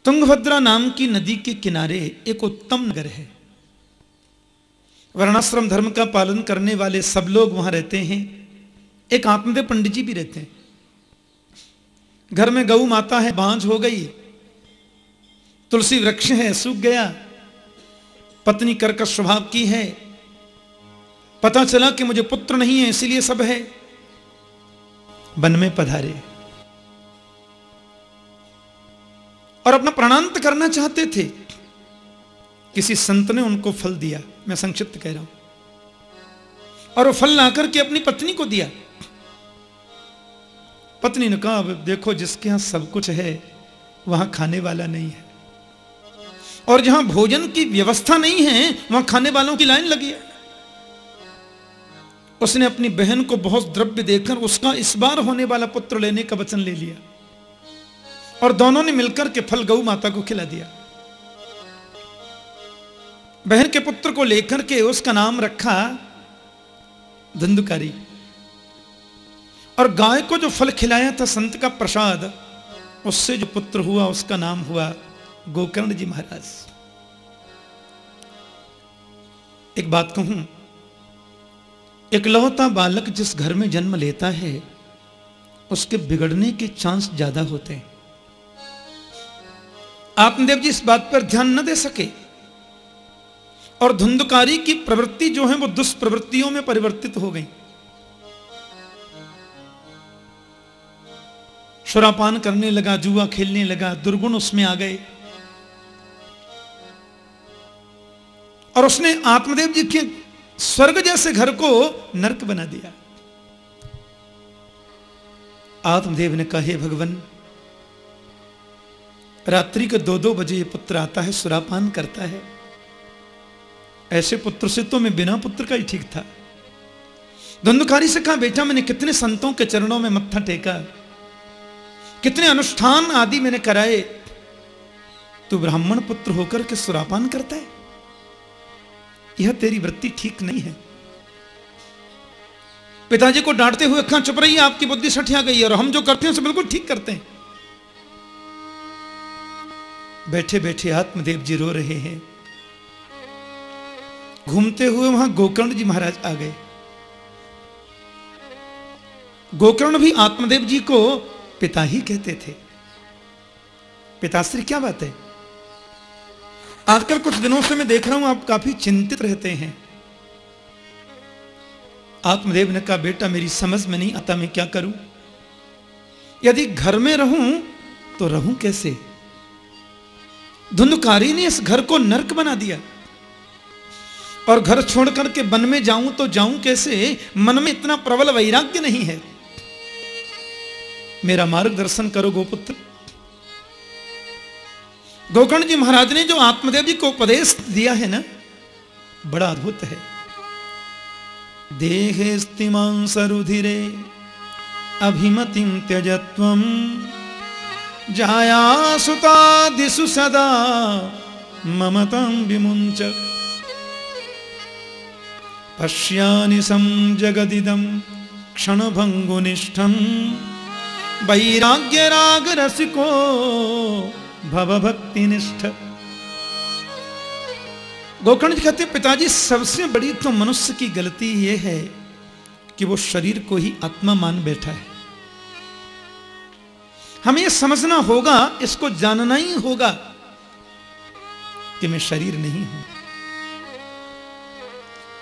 तुंगभद्रा नाम की नदी के किनारे एक उत्तम नगर है। वर्णाश्रम धर्म का पालन करने वाले सब लोग वहां रहते हैं। एक आत्मदेव पंडित जी भी रहते हैं। घर में गऊ माता है, बांझ हो गई, तुलसी वृक्ष है, सूख गया, पत्नी कर्कश स्वभाव की है, पता चला कि मुझे पुत्र नहीं है इसीलिए सब है, वन में पधारे और अपना प्राणांत करना चाहते थे। किसी संत ने उनको फल दिया, मैं संक्षिप्त कह रहा हूं, और वो फल लाकर के अपनी पत्नी को दिया। पत्नी ने कहा अब देखो जिसके यहां सब कुछ है वहां खाने वाला नहीं है, और जहां भोजन की व्यवस्था नहीं है वहां खाने वालों की लाइन लगी है। उसने अपनी बहन को बहुत द्रव्य देकर उसका इस बार होने वाला पुत्र लेने का वचन ले लिया और दोनों ने मिलकर के फल गौ माता को खिला दिया। बहन के पुत्र को लेकर के उसका नाम रखा धंधुकारी। और गाय को जो फल खिलाया था संत का प्रसाद, उससे जो पुत्र हुआ उसका नाम हुआ गोकर्ण जी महाराज। एक बात कहूं, इकलौता बालक जिस घर में जन्म लेता है उसके बिगड़ने के चांस ज्यादा होते हैं। आत्मदेव जी इस बात पर ध्यान न दे सके और धुंधकारी की प्रवृत्ति जो है वो दुष्प्रवृत्तियों में परिवर्तित हो गई। शराबपान करने लगा, जुआ खेलने लगा, दुर्गुण उसमें आ गए और उसने आत्मदेव जी के स्वर्ग जैसे घर को नरक बना दिया। आत्मदेव ने कहा, हे भगवान, रात्रि के 2-2 बजे ये पुत्र आता है, सुरापान करता है, ऐसे पुत्र से तो मैं बिना पुत्र का ही ठीक था। धुंधकारी से कहा, बेटा मैंने कितने संतों के चरणों में मत्था टेका, कितने अनुष्ठान आदि मैंने कराए, तू ब्राह्मण पुत्र होकर के सुरापान करता है, यह तेरी वृत्ति ठीक नहीं है। पिताजी को डांटते हुए कहा, चुप रहिए, आपकी बुद्धि सठिया गई है और हम जो करते हैं उसे बिल्कुल ठीक करते हैं। बैठे बैठे आत्मदेव जी रो रहे हैं। घूमते हुए वहां गोकर्ण जी महाराज आ गए। गोकर्ण भी आत्मदेव जी को पिता ही कहते थे। पिताश्री, क्या बात है? आजकल कुछ दिनों से मैं देख रहा हूं आप काफी चिंतित रहते हैं। आत्मदेव ने कहा, बेटा मेरी समझ में नहीं आता, मैं क्या करूं? यदि घर में रहूं तो रहूं कैसे? धुंधकारी ने इस घर को नरक बना दिया और घर छोड़ करके वन में जाऊं तो जाऊं कैसे? मन में इतना प्रबल वैराग्य नहीं है। मेरा मार्गदर्शन करो गोपुत्र। गोकर्ण जी महाराज ने जो आत्मदेव जी को उपदेश दिया है ना, बड़ा अद्भुत है। देहे स्तिमांसरुधिरे अभिमतिं त्यजत्वं जाया सुतादिषु सदा ममतां विमुञ्च पश्यानि संजगदिदं क्षणभङ्गुनिष्ठं वैराग्य राग रसिको भवभक्तिनिष्ठ। गोकर्ण जी कहते, पिताजी सबसे बड़ी तो मनुष्य की गलती यह है कि वो शरीर को ही आत्मा मान बैठा है। हमें यह समझना होगा, इसको जानना ही होगा कि मैं शरीर नहीं हूं।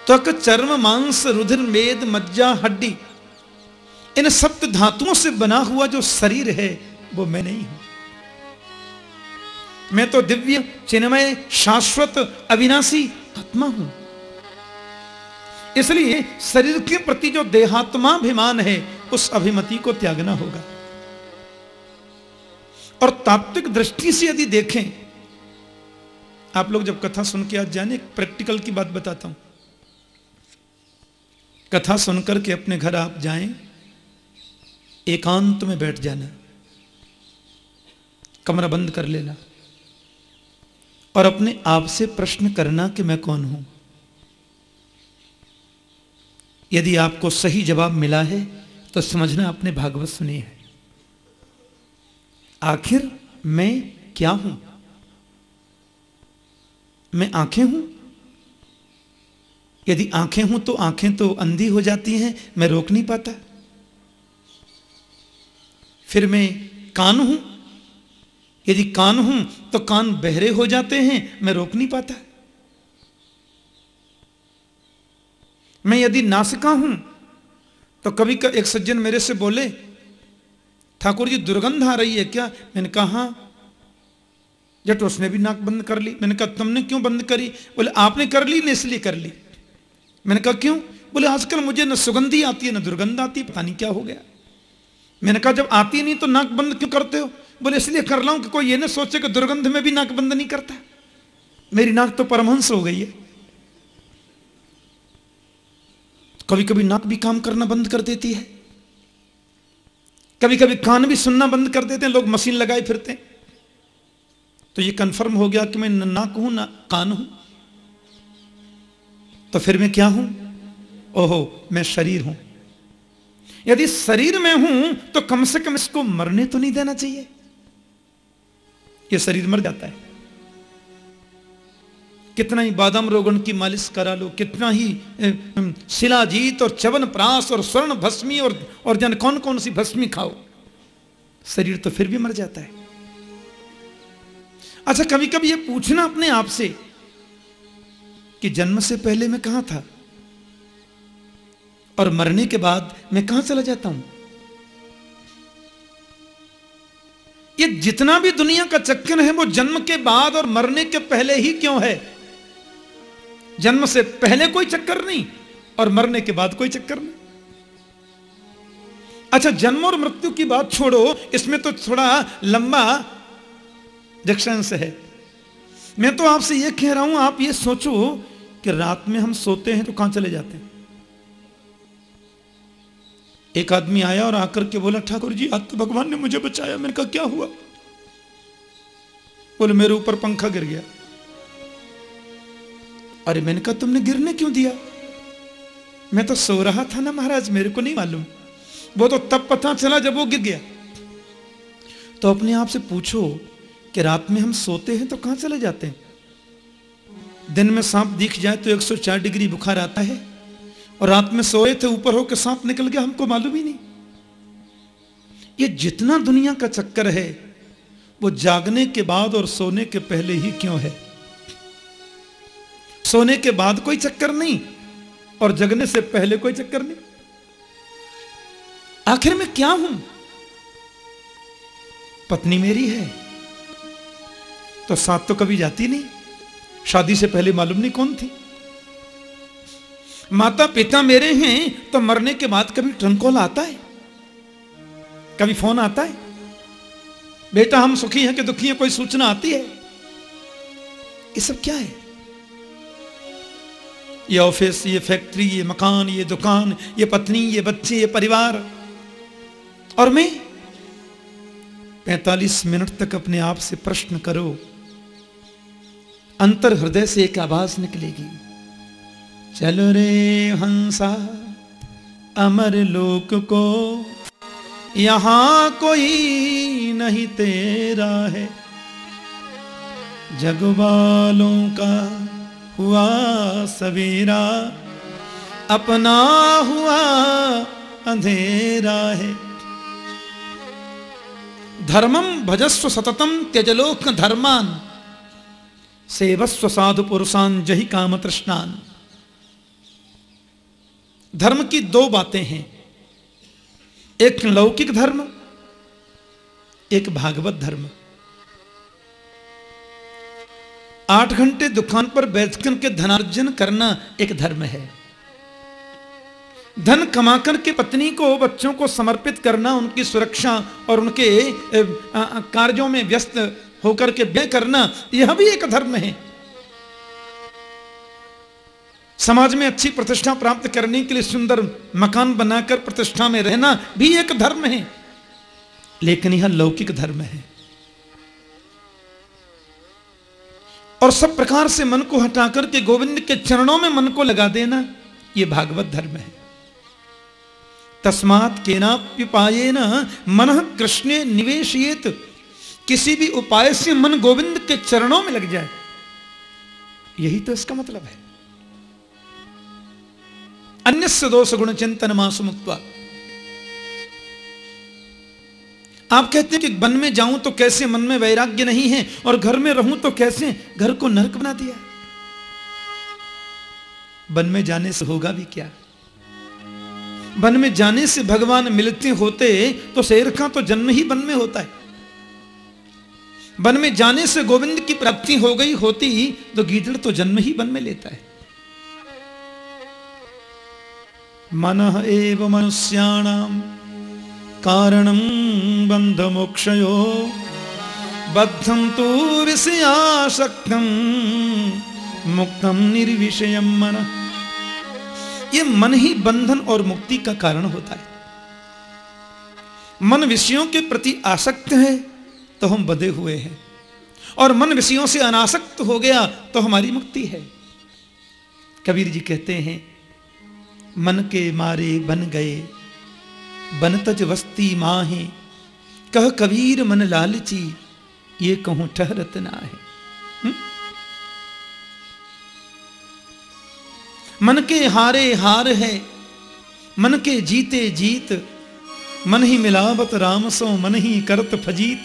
त्वक चर्म मांस रुधिर मेद मज्जा हड्डी, इन सप्त धातुओं से बना हुआ जो शरीर है वो मैं नहीं हूं। मैं तो दिव्य चिन्मय शाश्वत अविनाशी आत्मा हूं। इसलिए शरीर के प्रति जो देहात्माभिमान है उस अभिमति को त्यागना होगा। और तात्विक दृष्टि से यदि देखें, आप लोग जब कथा सुन के आज जाने, प्रैक्टिकल की बात बताता हूं। कथा सुनकर के अपने घर आप जाएं, एकांत में बैठ जाना, कमरा बंद कर लेना और अपने आप से प्रश्न करना कि मैं कौन हूं। यदि आपको सही जवाब मिला है तो समझना आपने भागवत सुनी है। आखिर मैं क्या हूं? मैं आंखें हूं? यदि आंखें हूं तो आंखें तो अंधी हो जाती हैं, मैं रोक नहीं पाता। फिर मैं कान हूं? यदि कान हूं तो कान बहरे हो जाते हैं, मैं रोक नहीं पाता। मैं यदि नासिका हूं तो कभी एक सज्जन मेरे से बोले, ठाकुर जी दुर्गंध आ रही है क्या? मैंने कहा हाँ। जट उसने भी नाक बंद कर ली। मैंने कहा तुमने क्यों बंद करी? बोले आपने कर ली, ने इसलिए कर ली। मैंने कहा क्यों? बोले आजकल मुझे न सुगंधी आती है न दुर्गंध आती, पता नहीं क्या हो गया। मैंने कहा जब आती नहीं तो नाक बंद क्यों करते हो? बोले इसलिए कर रहा हूं कि कोई ये ना सोचे कि दुर्गंध में भी नाक बंद नहीं करता। मेरी नाक तो परमहंस हो गई है। कभी कभी नाक भी काम करना बंद कर देती है, कभी कभी कान भी सुनना बंद कर देते हैं। लोग मशीन लगाए फिरते हैं। तो ये कंफर्म हो गया कि मैं न नाक हूं ना कान हूं। तो फिर मैं क्या हूं? ओहो, मैं शरीर हूं। यदि शरीर में हूं तो कम से कम इसको मरने तो नहीं देना चाहिए। ये शरीर मर जाता है, कितना ही बादाम रोगन की मालिश करा लो, कितना ही शिलाजीत और चवन प्रास और स्वर्ण भस्मी और जन कौन कौन सी भस्मी खाओ, शरीर तो फिर भी मर जाता है। अच्छा, कभी कभी ये पूछना अपने आप से कि जन्म से पहले मैं कहां था और मरने के बाद मैं कहां चला जाता हूं। ये जितना भी दुनिया का चक्कर है वो जन्म के बाद और मरने के पहले ही क्यों है। जन्म से पहले कोई चक्कर नहीं और मरने के बाद कोई चक्कर नहीं। अच्छा, जन्म और मृत्यु की बात छोड़ो, इसमें तो थोड़ा लंबा डिस्टेंस है। मैं तो आपसे यह कह रहा हूं, आप ये सोचो कि रात में हम सोते हैं तो कहां चले जाते हैं। एक आदमी आया और आकर के बोला, ठाकुर जी आज तो भगवान ने मुझे बचाया। मैंने कहा क्या हुआ? बोले मेरे ऊपर पंखा गिर गया। अरे मैंने कहा तुमने गिरने क्यों दिया? मैं तो सो रहा था ना महाराज, मेरे को नहीं मालूम। वो तो तब पता चला जब वो गिर गया। तो अपने आप से पूछो कि रात में हम सोते हैं तो कहां चले जाते हैं। दिन में सांप दिख जाए तो 104 डिग्री बुखार आता है, और रात में सोए थे ऊपर होकर सांप निकल गया, हमको मालूम ही नहीं। ये जितना दुनिया का चक्कर है वो जागने के बाद और सोने के पहले ही क्यों है। सोने के बाद कोई चक्कर नहीं और जगने से पहले कोई चक्कर नहीं। आखिर में क्या हूं? पत्नी मेरी है तो साथ तो कभी जाती नहीं, शादी से पहले मालूम नहीं कौन थी। माता पिता मेरे हैं तो मरने के बाद कभी ट्रंक कॉल आता है, कभी फोन आता है, बेटा हम सुखी हैं कि दुखी हैं, कोई सूचना आती है। ये सब क्या है? ये ऑफिस, ये फैक्ट्री, ये मकान, ये दुकान, ये पत्नी, ये बच्चे, ये परिवार। और मैं 45 मिनट तक अपने आप से प्रश्न करो, अंतर हृदय से एक आवाज निकलेगी, चलो रे हंसा अमर लोक को, यहां कोई नहीं तेरा है। जग वालों का हुआ सवेरा, अपना हुआ अंधेरा है। धर्मम भजस्व सततम त्यजलोक धर्मान, सेवस्व साधु पुरुषान जहि काम तृष्णान। धर्म की दो बातें हैं, एक लौकिक धर्म, एक भागवत धर्म। 8 घंटे दुकान पर बैठकर के धनार्जन करना एक धर्म है। धन कमाकर के पत्नी को, बच्चों को समर्पित करना, उनकी सुरक्षा और उनके कार्यों में व्यस्त होकर के व्यय करना, यह भी एक धर्म है। समाज में अच्छी प्रतिष्ठा प्राप्त करने के लिए सुंदर मकान बनाकर प्रतिष्ठा में रहना भी एक धर्म है, लेकिन यह लौकिक धर्म है। और सब प्रकार से मन को हटाकर के गोविंद के चरणों में मन को लगा देना, यह भागवत धर्म है। तस्मात् केनाप्युपायेन मनः कृष्णे निवेशयेत, किसी भी उपाय से मन गोविंद के चरणों में लग जाए, यही तो इसका मतलब है। अन्यस्य दोष गुण चिंतन मासु मुक्त्वा। आप कहते हैं कि वन में जाऊं तो कैसे मन में वैराग्य नहीं है, और घर में रहूं तो कैसे, घर को नरक बना दिया। वन में जाने से होगा भी क्या? वन में जाने से भगवान मिलते होते तो शेर का तो जन्म ही वन में होता है। वन में जाने से गोविंद की प्राप्ति हो गई होती तो गीदड़ तो जन्म ही वन में लेता है। मनः एव मनुष्याणाम कारणं बंध मोक्षयो, बद्धं तु विषयासक्तं मुक्तं निर्विषयं मनः। ये मन ही बंधन और मुक्ति का कारण होता है। मन विषयों के प्रति आसक्त है तो हम बंधे हुए हैं, और मन विषयों से अनासक्त हो गया तो हमारी मुक्ति है। कबीर जी कहते हैं, मन के मारे बन गए बनतज वस्ती माहे, कह कबीर मन लालची, ये कहूं ठहरत ना है। मन के हारे हार है, मन के जीते जीत, मन ही मिलावत राम सो मन ही करत फजीत।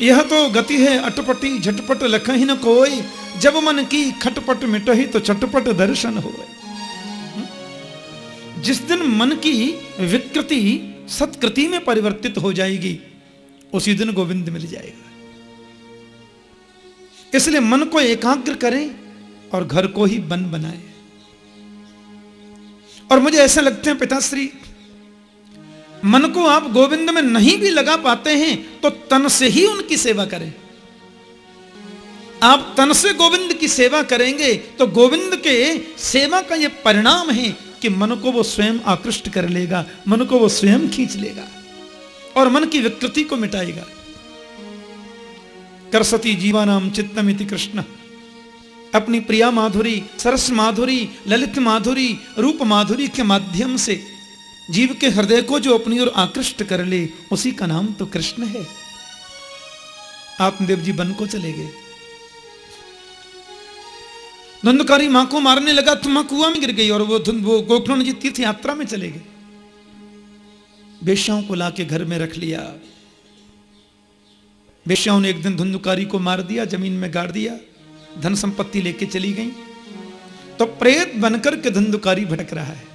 यह तो गति है अटपटी झटपट लखहि न कोई, जब मन की खटपट मिटही तो चटपट दर्शन होए। जिस दिन मन की विकृति सत्कृति में परिवर्तित हो जाएगी, उसी दिन गोविंद मिल जाएगा। इसलिए मन को एकाग्र करें और घर को ही वन बनाए। और मुझे ऐसा लगता है पिताश्री, मन को आप गोविंद में नहीं भी लगा पाते हैं तो तन से ही उनकी सेवा करें। आप तन से गोविंद की सेवा करेंगे तो गोविंद के सेवा का यह परिणाम है कि मन को वो स्वयं आकृष्ट कर लेगा, मन को वो स्वयं खींच लेगा और मन की विकृति को मिटाएगा। करसती जीवानाम चित्तमिति कृष्ण, अपनी प्रिया माधुरी, सरस माधुरी, ललित माधुरी, रूप माधुरी के माध्यम से जीव के हृदय को जो अपनी ओर आकृष्ट कर ले, उसी का नाम तो कृष्ण है। आत्मदेव जी वन को चले गए। धुंधकारी मां को मारने लगा तो मां कुआं में गिर गई और वो गोकर्ण जी तीर्थ यात्रा में चले गए। बेश्याओं को लाके घर में रख लिया। बेश्याओं ने एक दिन धुंधकारी को मार दिया, जमीन में गाड़ दिया, धन संपत्ति लेके चली गई। तो प्रेत बनकर के धुंधकारी भटक रहा है।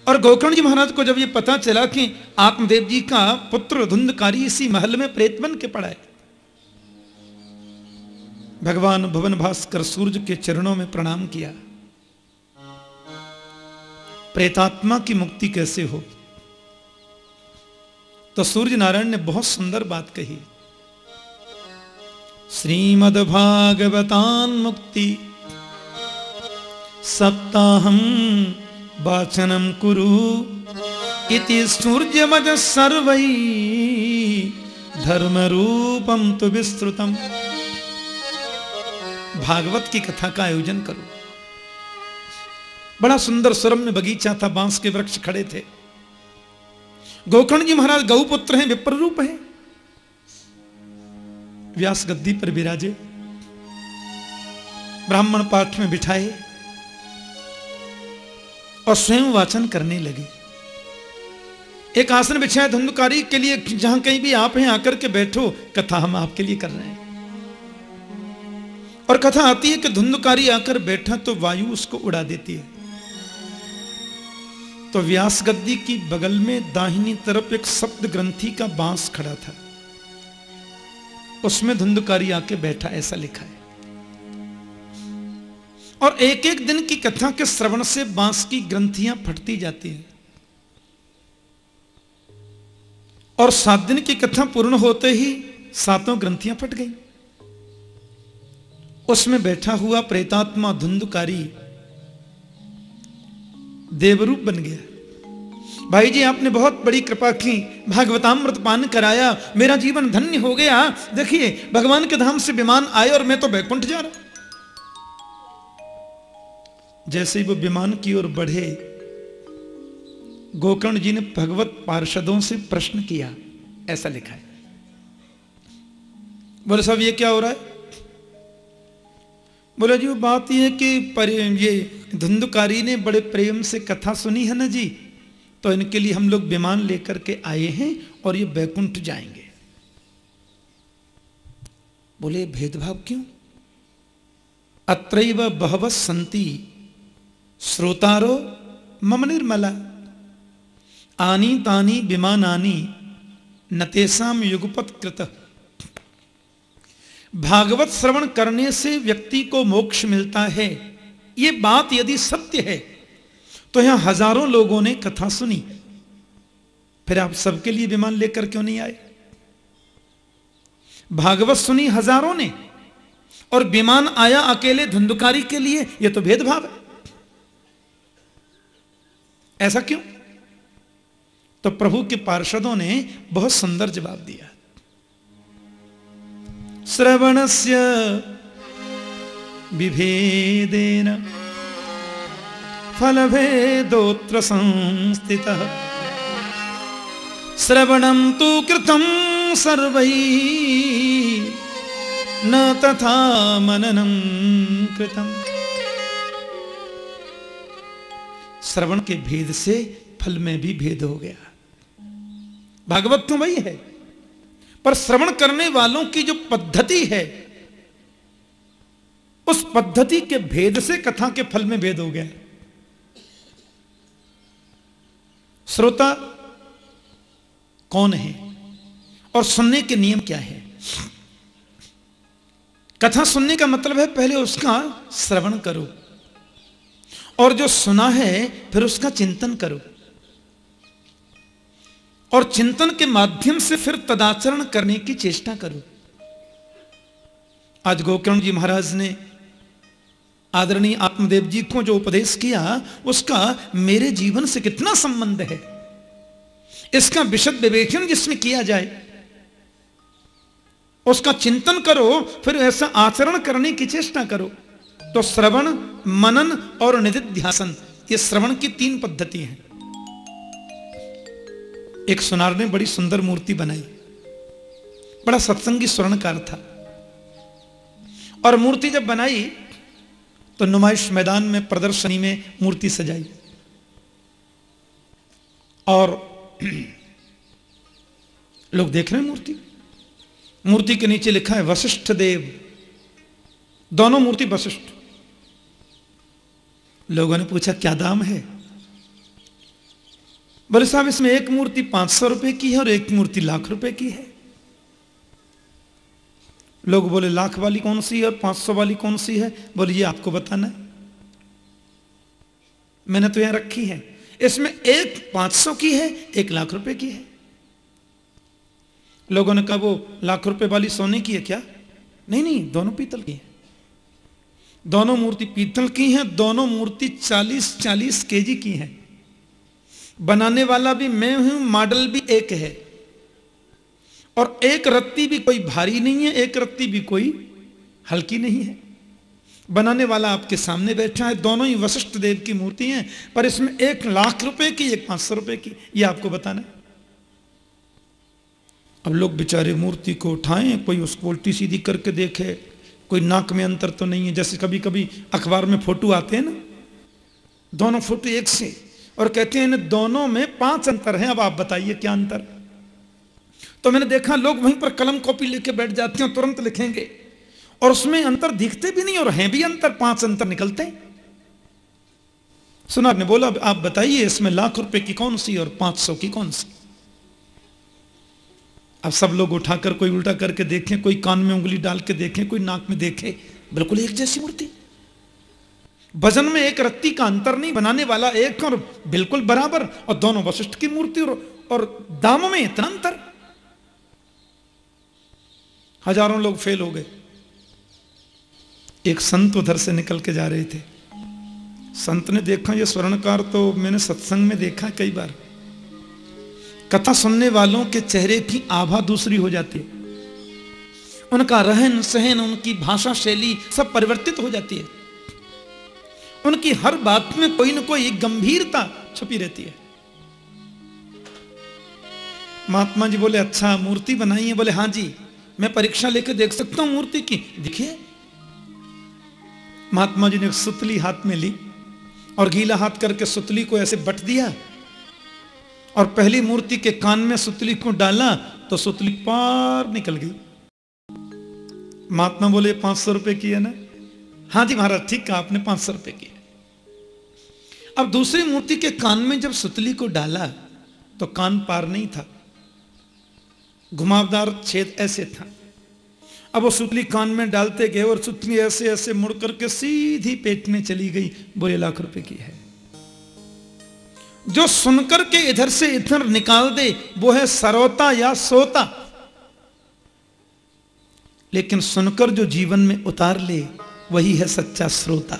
और गोकर्ण जी महाराज को जब ये पता चला कि आत्मदेव जी का पुत्र धुंधकारी इसी महल में प्रेत बन के पड़ा है, भगवान भुवन भास्कर सूर्य के चरणों में प्रणाम किया। प्रेतात्मा की मुक्ति कैसे हो? तो सूर्य नारायण ने बहुत सुंदर बात कही। श्रीमद् भागवतान मुक्ति सप्ताहम वाचनम कुरु इति सूर्यमज सर्वै धर्म रूपम तु विस्तृतम। भागवत की कथा का आयोजन करो। बड़ा सुंदर सुरम्य बगीचा था, बांस के वृक्ष खड़े थे। गोकर्ण जी महाराज गौपुत्र हैं, विप्र रूप हैं, व्यास गद्दी पर विराजे, ब्राह्मण पाठ में बिठाए और स्वयं वाचन करने लगे। एक आसन बिछाया धुंधकारी के लिए, जहां कहीं भी आप हैं आकर के बैठो, कथा हम आपके लिए कर रहे हैं। और कथा आती है कि धुंधकारी आकर बैठा तो वायु उसको उड़ा देती है। तो व्यास गद्दी की बगल में दाहिनी तरफ एक सप्त ग्रंथि का बांस खड़ा था, उसमें धुंधकारी आके बैठा, ऐसा लिखा है। और एक एक दिन की कथा के श्रवण से बांस की ग्रंथियां फटती जाती हैं। और 7 दिन की कथा पूर्ण होते ही 7 ग्रंथियां फट गई। उसमें बैठा हुआ प्रेतात्मा धुंधकारी देवरूप बन गया। भाई जी आपने बहुत बड़ी कृपा की, भागवतामृत पान कराया, मेरा जीवन धन्य हो गया। देखिए भगवान के धाम से विमान आए और मैं तो बैकुंठ जा रहा। जैसे ही वो विमान की ओर बढ़े, गोकर्ण जी ने भगवत पार्षदों से प्रश्न किया, ऐसा लिखा है। बोले साहब ये क्या हो रहा है? बोले जी वो बात यह है कि ये धुंधकारी ने बड़े प्रेम से कथा सुनी है ना जी, तो इनके लिए हम लोग विमान लेकर के आए हैं और ये बैकुंठ जाएंगे। बोले भेदभाव क्यों? अत्रैव बहवः सन्ति श्रोतारो मम निर्मला, आनी तानी विमानानि न तेषां युगपत् कृतः। भागवत श्रवण करने से व्यक्ति को मोक्ष मिलता है, ये बात यदि सत्य है तो यहां हजारों लोगों ने कथा सुनी, फिर आप सबके लिए विमान लेकर क्यों नहीं आए? भागवत सुनी हजारों ने और विमान आया अकेले धुंधकारी के लिए, यह तो भेदभाव है। ऐसा क्यों? तो प्रभु के पार्षदों ने बहुत सुंदर जवाब दिया। श्रवणस्य विभेदेन फल भेदोत्र संस्थितः श्रवणं तु कृतं सर्वैः न तथा मननं कृतं। श्रवण के भेद से फल में भी भेद हो गया। भागवत तो वही है, पर श्रवण करने वालों की जो पद्धति है उस पद्धति के भेद से कथा के फल में भेद हो गया। श्रोता कौन है और सुनने के नियम क्या है? कथा सुनने का मतलब है पहले उसका श्रवण करो और जो सुना है फिर उसका चिंतन करो और चिंतन के माध्यम से फिर तदाचरण करने की चेष्टा करो। आज गोकर्ण जी महाराज ने आदरणीय आत्मदेव जी को जो उपदेश किया उसका मेरे जीवन से कितना संबंध है, इसका विशद विवेचन जिसमें किया जाए, उसका चिंतन करो, फिर ऐसा आचरण करने की चेष्टा करो। तो श्रवण, मनन और निधिध्यासन, ये श्रवण की 3 पद्धति हैं। एक सुनार ने बड़ी सुंदर मूर्ति बनाई, बड़ा सत्संगी स्वर्णकार था, और मूर्ति जब बनाई तो नुमाइश मैदान में प्रदर्शनी में मूर्ति सजाई और लोग देख रहे हैं मूर्ति। मूर्ति के नीचे लिखा है वशिष्ठ देव, दोनों मूर्ति वशिष्ठ। लोगों ने पूछा क्या दाम है? बोले साहब इसमें एक मूर्ति 500 रुपए की है और एक मूर्ति लाख रुपए की है। लोग बोले लाख वाली कौन सी है और 500 वाली कौन सी है? बोले ये आपको बताना है, मैंने तो यहां रखी है। इसमें एक 500 की है, एक लाख रुपए की है। लोगों ने कहा वो लाख रुपए वाली सोने की है क्या? नहीं नहीं, दोनों पीतल की है। दोनों मूर्ति पीतल की हैं, दोनों मूर्ति 40-40 केजी की हैं। बनाने वाला भी मैं हूं, मॉडल भी एक है, और एक रत्ती भी कोई भारी नहीं है, एक रत्ती भी कोई हल्की नहीं है। बनाने वाला आपके सामने बैठा है, दोनों ही वशिष्ठ देव की मूर्ति हैं, पर इसमें एक लाख रुपए की, एक 500 रुपए की, ये आपको बताना है। अब लोग बेचारे मूर्ति को उठाएं, कोई उसको उल्टी सीधी करके देखे, कोई नाक में अंतर तो नहीं है। जैसे कभी कभी अखबार में फोटो आते हैं ना, दोनों फोटो एक से, और कहते हैं इन दोनों में 5 अंतर हैं, अब आप बताइए क्या अंतर। तो मैंने देखा लोग वहीं पर कलम कॉपी लेके बैठ जाते हैं, तुरंत लिखेंगे, और उसमें अंतर दिखते भी नहीं और हैं भी अंतर, 5 अंतर निकलते हैं। सुनार ने बोला आप बताइए इसमें लाख रुपए की कौन सी और 500 की कौन सी? अब सब लोग उठाकर कोई उल्टा करके देखें, कोई कान में उंगली डाल के देखें, कोई नाक में देखे, बिल्कुल एक जैसी मूर्ति। वजन में एक रत्ती का अंतर नहीं, बनाने वाला एक और बिल्कुल बराबर, और दोनों वशिष्ठ की मूर्ति, और दामों में इतना अंतर। हजारों लोग फेल हो गए। एक संत उधर से निकल के जा रहे थे। संत ने देखा ये स्वर्णकार तो मैंने सत्संग में देखा कई बार। कथा सुनने वालों के चेहरे की आभा दूसरी हो जाती है, उनका रहन सहन, उनकी भाषा शैली सब परिवर्तित हो जाती है। उनकी हर बात में कोई न कोई गंभीरता छुपी रहती है। महात्मा जी बोले अच्छा मूर्ति बनाई है? बोले हाँ जी, मैं परीक्षा लेकर देख सकता हूं मूर्ति की? देखिए। महात्मा जी ने सुतली हाथ में ली और गीला हाथ करके सुतली को ऐसे बट दिया, और पहली मूर्ति के कान में सुतली को डाला तो सुतली पार निकल गई। महात्मा बोले 500 रुपए की है ना? हाँ जी महाराज, ठीक कहा आपने, 500 रुपए की है। अब दूसरी मूर्ति के कान में जब सुतली को डाला तो कान पार नहीं था, घुमावदार छेद ऐसे था। अब वो सुतली कान में डालते गए और सुतली ऐसे ऐसे मुड़ करके सीधी पेट में चली गई। बोले लाख रुपए की है। जो सुनकर के इधर से इधर निकाल दे वो है सरोता या सोता, लेकिन सुनकर जो जीवन में उतार ले वही है सच्चा श्रोता।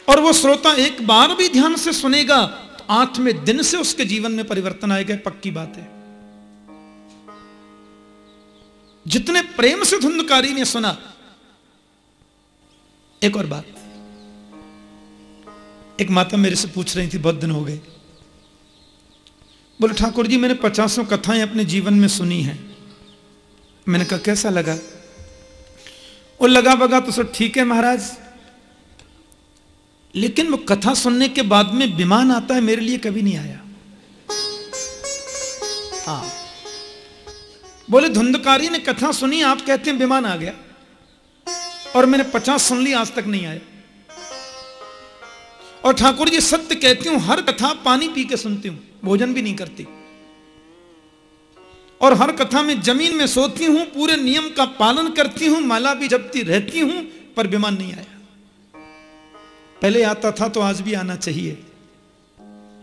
और वो श्रोता एक बार भी ध्यान से सुनेगा तो 8वें दिन से उसके जीवन में परिवर्तन आएगा, पक्की बात है। जितने प्रेम से धुंधकारी ने सुना एक और बात, एक माता मेरे से पूछ रही थी, बहुत दिन हो गए, बोले ठाकुर जी मैंने 50 कथाएं अपने जीवन में सुनी हैं। मैंने कहा कैसा लगा? वो लगा बगा तो सब ठीक है महाराज, लेकिन वो कथा सुनने के बाद में विमान आता है, मेरे लिए कभी नहीं आया। हाँ, बोले धुंधकारी ने कथा सुनी, आप कहते हैं विमान आ गया, और मैंने 50 सुन ली, आज तक नहीं आया। और ठाकुर जी सत्य कहती हूं, हर कथा पानी पी के सुनती हूं, भोजन भी नहीं करती, और हर कथा में जमीन में सोती हूं, पूरे नियम का पालन करती हूं, माला भी जपती रहती हूं, पर विमान नहीं आया। पहले आता था तो आज भी आना चाहिए,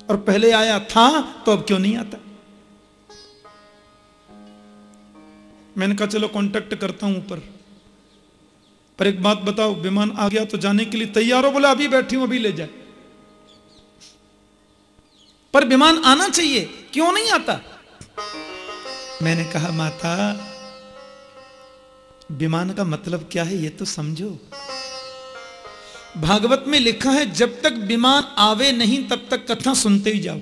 और पहले आया था तो अब क्यों नहीं आता? मैंने कहा चलो कांटेक्ट करता हूं ऊपर, पर एक बात बताओ, विमान आ गया तो जाने के लिए तैयार हो? बोला अभी बैठी हूं, अभी ले जाए। पर विमान आना चाहिए, क्यों नहीं आता? मैंने कहा माता, विमान का मतलब क्या है ये तो समझो। भागवत में लिखा है जब तक विमान आवे नहीं तब तक कथा सुनते ही जाओ।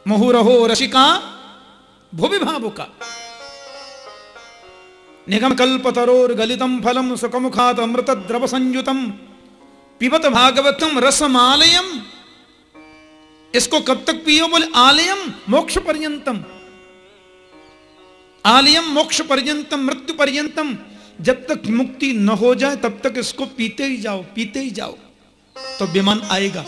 मुहुरहो रसिका भुवि भावुका निगम कल्पतरोर गलितम फलम सुखमुखात अमृत द्रव संयुतम पिबत भागवतम रसमालयम। इसको कब तक पियो? बोले आलयम मोक्ष पर्यंतम, आलयम मोक्ष पर्यंतम, मृत्यु पर्यंतम। जब तक मुक्ति न हो जाए तब तक इसको पीते ही जाओ, पीते ही जाओ, तो विमान आएगा।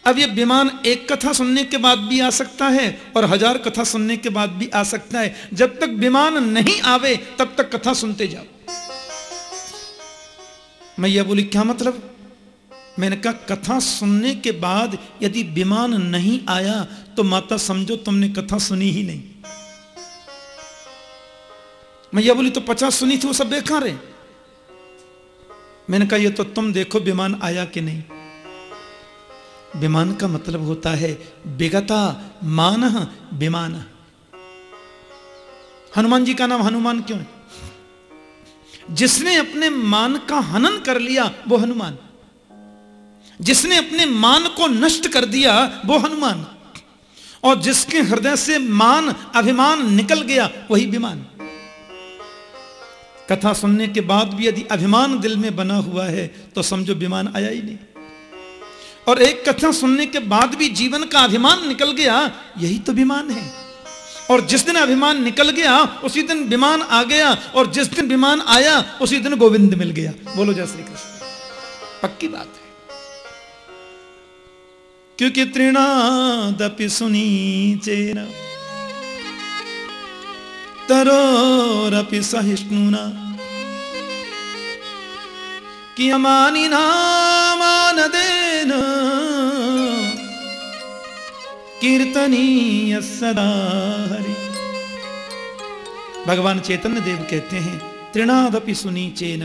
अब ये विमान एक कथा सुनने के बाद भी आ सकता है और 1000 कथा सुनने के बाद भी आ सकता है। जब तक विमान नहीं आवे तब तक कथा सुनते जाओ। मैया बोली क्या मतलब? मैंने कहा कथा सुनने के बाद यदि विमान नहीं आया तो माता समझो तुमने कथा सुनी ही नहीं। मैया बोली तो 50 सुनी थी वो सब बेकार है। मैंने कहा ये तो तुम देखो विमान आया कि नहीं। विमान का मतलब होता है विगता मान विमान। हनुमान जी का नाम हनुमान क्यों है? जिसने अपने मान का हनन कर लिया वो हनुमान, जिसने अपने मान को नष्ट कर दिया वो हनुमान, और जिसके हृदय से मान अभिमान निकल गया वही विमान। कथा सुनने के बाद भी यदि अभिमान दिल में बना हुआ है तो समझो विमान आया ही नहीं। और एक कथा सुनने के बाद भी जीवन का अभिमान निकल गया, यही तो विमान है। और जिस दिन अभिमान निकल गया उसी दिन विमान आ गया, और जिस दिन विमान आया उसी दिन गोविंद मिल गया। बोलो जय श्री कृष्ण। पक्की बात है, क्योंकि तृणादपि सुनीचेन तरोरपि सहिष्णुना कियमानिना मानदेन कीर्तनीय सदा हरि। भगवान चैतन्य देव कहते हैं तृणादपि सुनीचेन,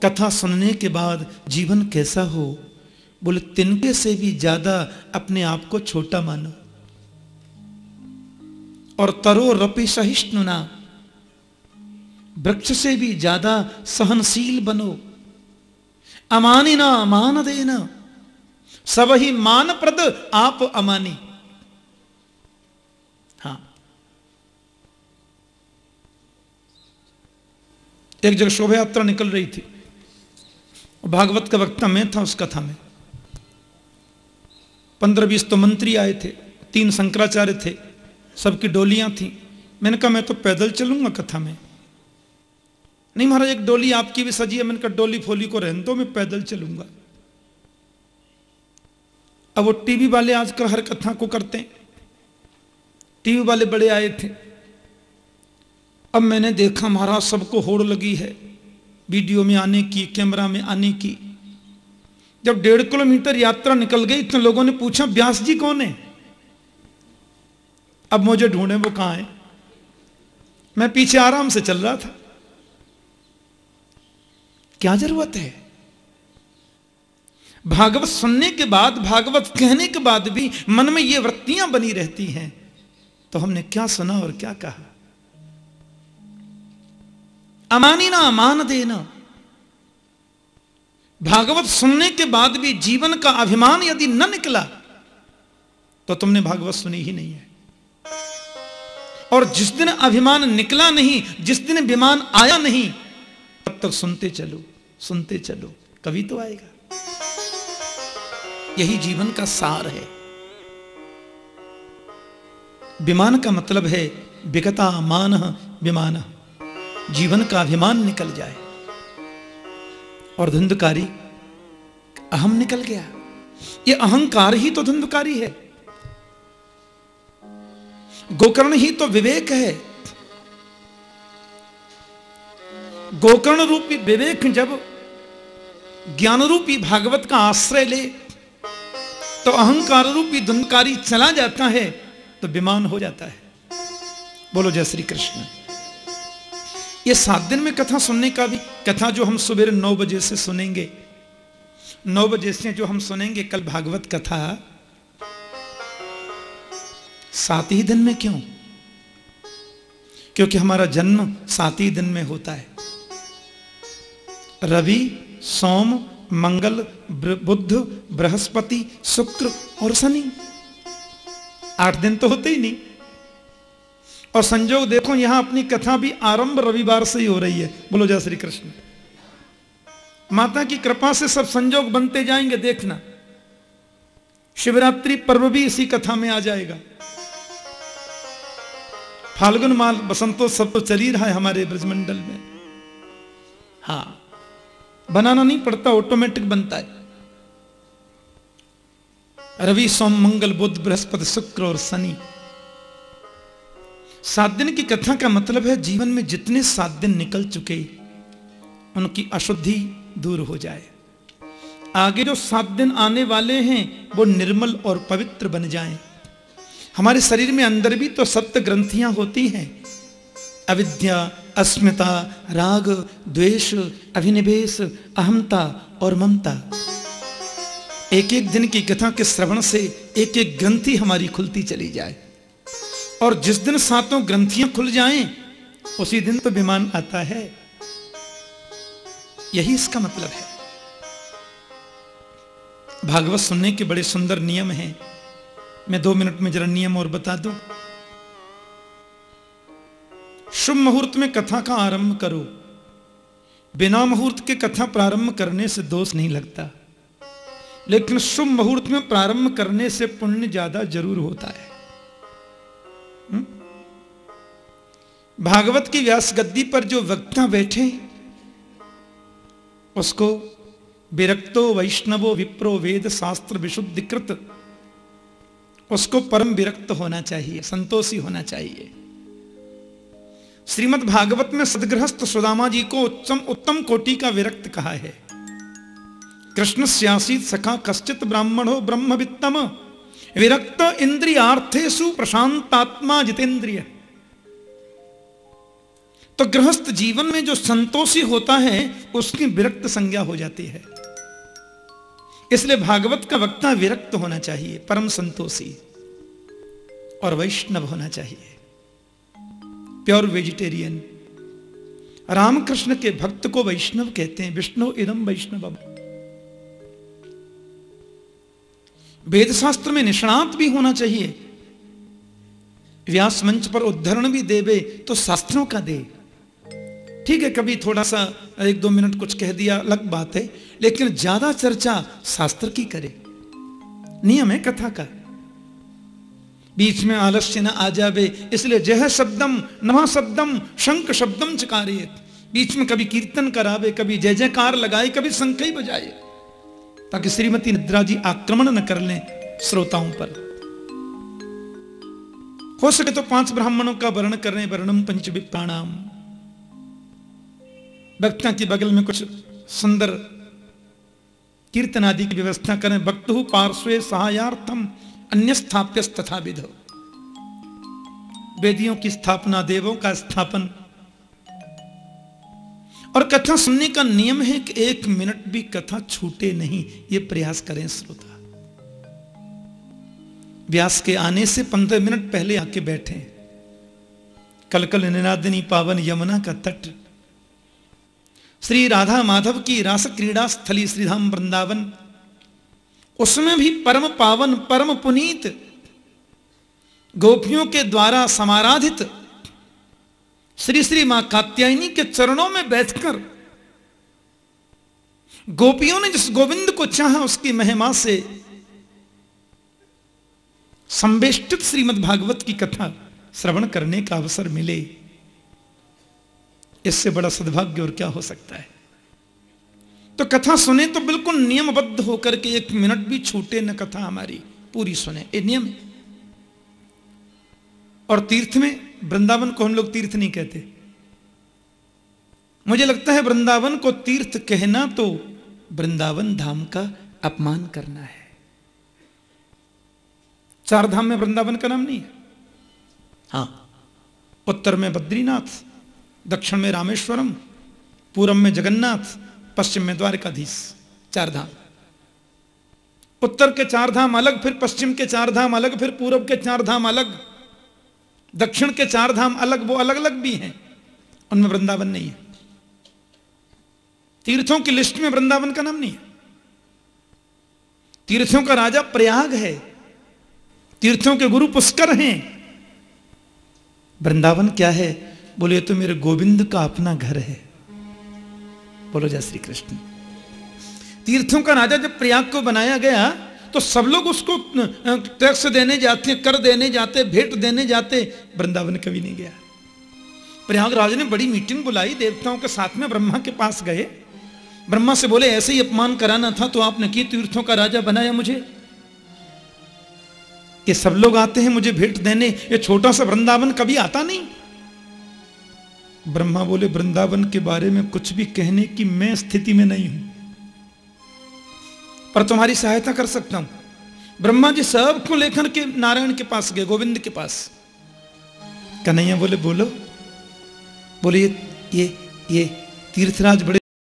कथा सुनने के बाद जीवन कैसा हो? बोले तिनके से भी ज्यादा अपने आप को छोटा मानो, और तरो रपि सहिष्णुना, वृक्ष से भी ज्यादा सहनशील बनो। अमानिना मान देना, सब ही मान प्रद आप अमानी। हाँ, एक जगह शोभा यात्रा निकल रही थी, भागवत का वक्ता मैं था उस कथा में। 15-20 तो मंत्री आए थे, 3 शंकराचार्य थे, सबकी डोलियां थी। मैंने कहा मैं तो पैदल चलूंगा कथा में। नहीं महाराज एक डोली आपकी भी सजी है। मैंने कहा डोली फोली को रहने दो, मैं पैदल चलूंगा। अब वो टीवी वाले आजकल हर कथा को करते हैं, टीवी वाले बड़े आए थे। अब मैंने देखा महाराज सबको होड़ लगी है वीडियो में आने की, कैमरा में आने की। जब 1.5 किलोमीटर यात्रा निकल गई तो लोगों ने पूछा व्यास जी कौन है? अब मुझे ढूंढे वो कहां है। मैं पीछे आराम से चल रहा था। क्या जरूरत है? भागवत सुनने के बाद, भागवत कहने के बाद भी मन में ये वृत्तियां बनी रहती हैं, तो हमने क्या सुना और क्या कहा? अमानी ना अमान देना। भागवत सुनने के बाद भी जीवन का अभिमान यदि न निकला तो तुमने भागवत सुनी ही नहीं है। और जिस दिन अभिमान निकला नहीं, जिस दिन विमान आया नहीं, तब तक सुनते चलो, कभी तो आएगा। यही जीवन का सार है। विमान का मतलब है विगता मान विमान, जीवन का अभिमान निकल जाए। और धुंधकारी अहम निकल गया। ये अहंकार ही तो धुंधकारी है। गोकर्ण ही तो विवेक है। गोकर्ण रूपी विवेक जब ज्ञान रूपी भागवत का आश्रय ले तो अहंकार रूपी धुंधकारी चला जाता है, तो विमान हो जाता है। बोलो जय श्री कृष्ण। ये 7 दिन में कथा सुनने का भी, कथा जो हम सुबह 9 बजे से सुनेंगे, 9 बजे से जो हम सुनेंगे कल भागवत कथा, 7 ही दिन में क्यों? क्योंकि हमारा जन्म 7 ही दिन में होता है। रवि, सोम, मंगल, बुध, बृहस्पति, शुक्र और शनि, 8 दिन तो होते ही नहीं। और संजोग देखो, यहां अपनी कथा भी आरंभ रविवार से ही हो रही है। बोलो जय श्री कृष्ण। माता की कृपा से सब संजोग बनते जाएंगे, देखना। शिवरात्रि पर्व भी इसी कथा में आ जाएगा। फाल्गुन माल बसंतोत्सव तो चल ही रहा है हमारे ब्रजमंडल में। हाँ, बनाना नहीं पड़ता, ऑटोमेटिक बनता है। रवि, सोम, मंगल, बुध, बृहस्पति, शुक्र और शनि। 7 दिन की कथा का मतलब है जीवन में जितने 7 दिन निकल चुके उनकी अशुद्धि दूर हो जाए। आगे जो 7 दिन आने वाले हैं वो निर्मल और पवित्र बन जाएं। हमारे शरीर में अंदर भी तो 7 ग्रंथियां होती हैं। अविद्या, अस्मिता, राग, द्वेष, अभिनिवेश, अहमता और ममता। एक एक दिन की कथा के श्रवण से एक एक ग्रंथि हमारी खुलती चली जाए। और जिस दिन 7 ग्रंथियां खुल जाएं, उसी दिन तो विमान आता है। यही इसका मतलब है। भागवत सुनने के बड़े सुंदर नियम हैं। मैं 2 मिनट में जरा नियम और बता दूं। शुभ मुहूर्त में कथा का आरंभ करो। बिना मुहूर्त के कथा प्रारंभ करने से दोष नहीं लगता, लेकिन शुभ मुहूर्त में प्रारंभ करने से पुण्य ज्यादा जरूर होता है। भागवत की व्यास गद्दी पर जो वक्ता बैठे उसको विरक्तो वैष्णवो विप्रो वेद शास्त्र विशुद्धिकृत, उसको परम विरक्त होना चाहिए, संतोषी होना चाहिए। श्रीमद् भागवत में सदगृहस्थ सुदामा जी को उत्तम कोटि का विरक्त कहा है। कृष्ण स्यासीत सखा कश्चित ब्राह्मणो ब्रह्मवित्तम विरक्त इंद्रियार्थेषु प्रशांतात्मा जितेंद्रिय। तो गृहस्थ जीवन में जो संतोषी होता है उसकी विरक्त संज्ञा हो जाती है। इसलिए भागवत का वक्ता विरक्त होना चाहिए, परम संतोषी और वैष्णव होना चाहिए, प्योर वेजिटेरियन। रामकृष्ण के भक्त को वैष्णव कहते हैं। विष्णु इदम वैष्णवम। वेद शास्त्र में निष्णात भी होना चाहिए। व्यास मंच पर उद्धरण भी देवे तो शास्त्रों का दे। ठीक है, कभी थोड़ा सा 1-2 मिनट कुछ कह दिया, अलग बात है, लेकिन ज्यादा चर्चा शास्त्र की करे। नियम है कथा का। बीच में आलस्य न आ जावे, इसलिए जय शब्दम नमः शब्दम शंख शब्दम चकारे। बीच में कभी कीर्तन करावे, कभी जय जयकार लगाए, कभी शंख ही बजाए, ताकि श्रीमती निद्रा जी आक्रमण न कर लें श्रोताओं पर। हो सके तो 5 ब्राह्मणों का वर्ण करें, वर्णम पंच विप्राणाम। वक्ता के बगल में कुछ सुंदर कीर्तन आदि की व्यवस्था करें। वक्तु पार्श्वे सहायार्थम अन्यस्थाप्य तथा विधो। वेदियों की स्थापना, देवों का स्थापन। और कथा सुनने का नियम है कि 1 मिनट भी कथा छूटे नहीं, ये प्रयास करें श्रोता। व्यास के आने से 15 मिनट पहले आके बैठे। कल कल निनादिनी पावन यमुना का तट, श्री राधा माधव की रास क्रीड़ा स्थली श्रीधाम वृंदावन, उसमें भी परम पावन परम पुनीत गोपियों के द्वारा समाराधित श्री श्री मां कात्यायनी के चरणों में बैठकर गोपियों ने जिस गोविंद को चाहा उसकी महिमा से संवेष्टित श्रीमद् भागवत की कथा श्रवण करने का अवसर मिले, इससे बड़ा सद्भाग्य और क्या हो सकता है। तो कथा सुने तो बिल्कुल नियमबद्ध होकर के 1 मिनट भी छूटे न, कथा हमारी पूरी सुने, ये नियम है। और तीर्थ में, वृंदावन को हम लोग तीर्थ नहीं कहते। मुझे लगता है वृंदावन को तीर्थ कहना तो वृंदावन धाम का अपमान करना है। 4 धाम में वृंदावन का नाम नहीं है। हाँ, उत्तर में बद्रीनाथ, दक्षिण में रामेश्वरम, पूर्व में जगन्नाथ, पश्चिम में द्वारकाधीश, 4 धाम। उत्तर के 4 धाम अलग, फिर पश्चिम के 4 धाम अलग, फिर पूर्व के 4 धाम अलग, दक्षिण के 4 धाम अलग, वो अलग अलग भी हैं, उनमें वृंदावन नहीं है। तीर्थों की लिस्ट में वृंदावन का नाम नहीं है। तीर्थों का राजा प्रयाग है, तीर्थों के गुरु पुष्कर हैं। वृंदावन क्या है? बोले तो मेरे गोविंद का अपना घर है। बोलो जय श्री कृष्ण। तीर्थों का राजा जब प्रयाग को बनाया गया तो सब लोग उसको टैक्स देने जाते, कर देने जाते, भेंट देने जाते, वृंदावन कभी नहीं गया। प्रयागराज ने बड़ी मीटिंग बुलाई देवताओं के साथ में, ब्रह्मा के पास गए, ब्रह्मा से बोले ऐसे ही अपमान कराना था तो आपने की तीर्थों का राजा बनाया मुझे, ये सब लोग आते हैं मुझे भेंट देने, ये छोटा सा वृंदावन कभी आता नहीं। ब्रह्मा बोले वृंदावन के बारे में कुछ भी कहने की मैं स्थिति में नहीं हूं, पर तुम्हारी सहायता कर सकता हूं। ब्रह्मा जी सबको लेकर के नारायण के पास गए, गोविंद के पास। कन्हैया बोले बोलो। बोले ये तीर्थराज बड़े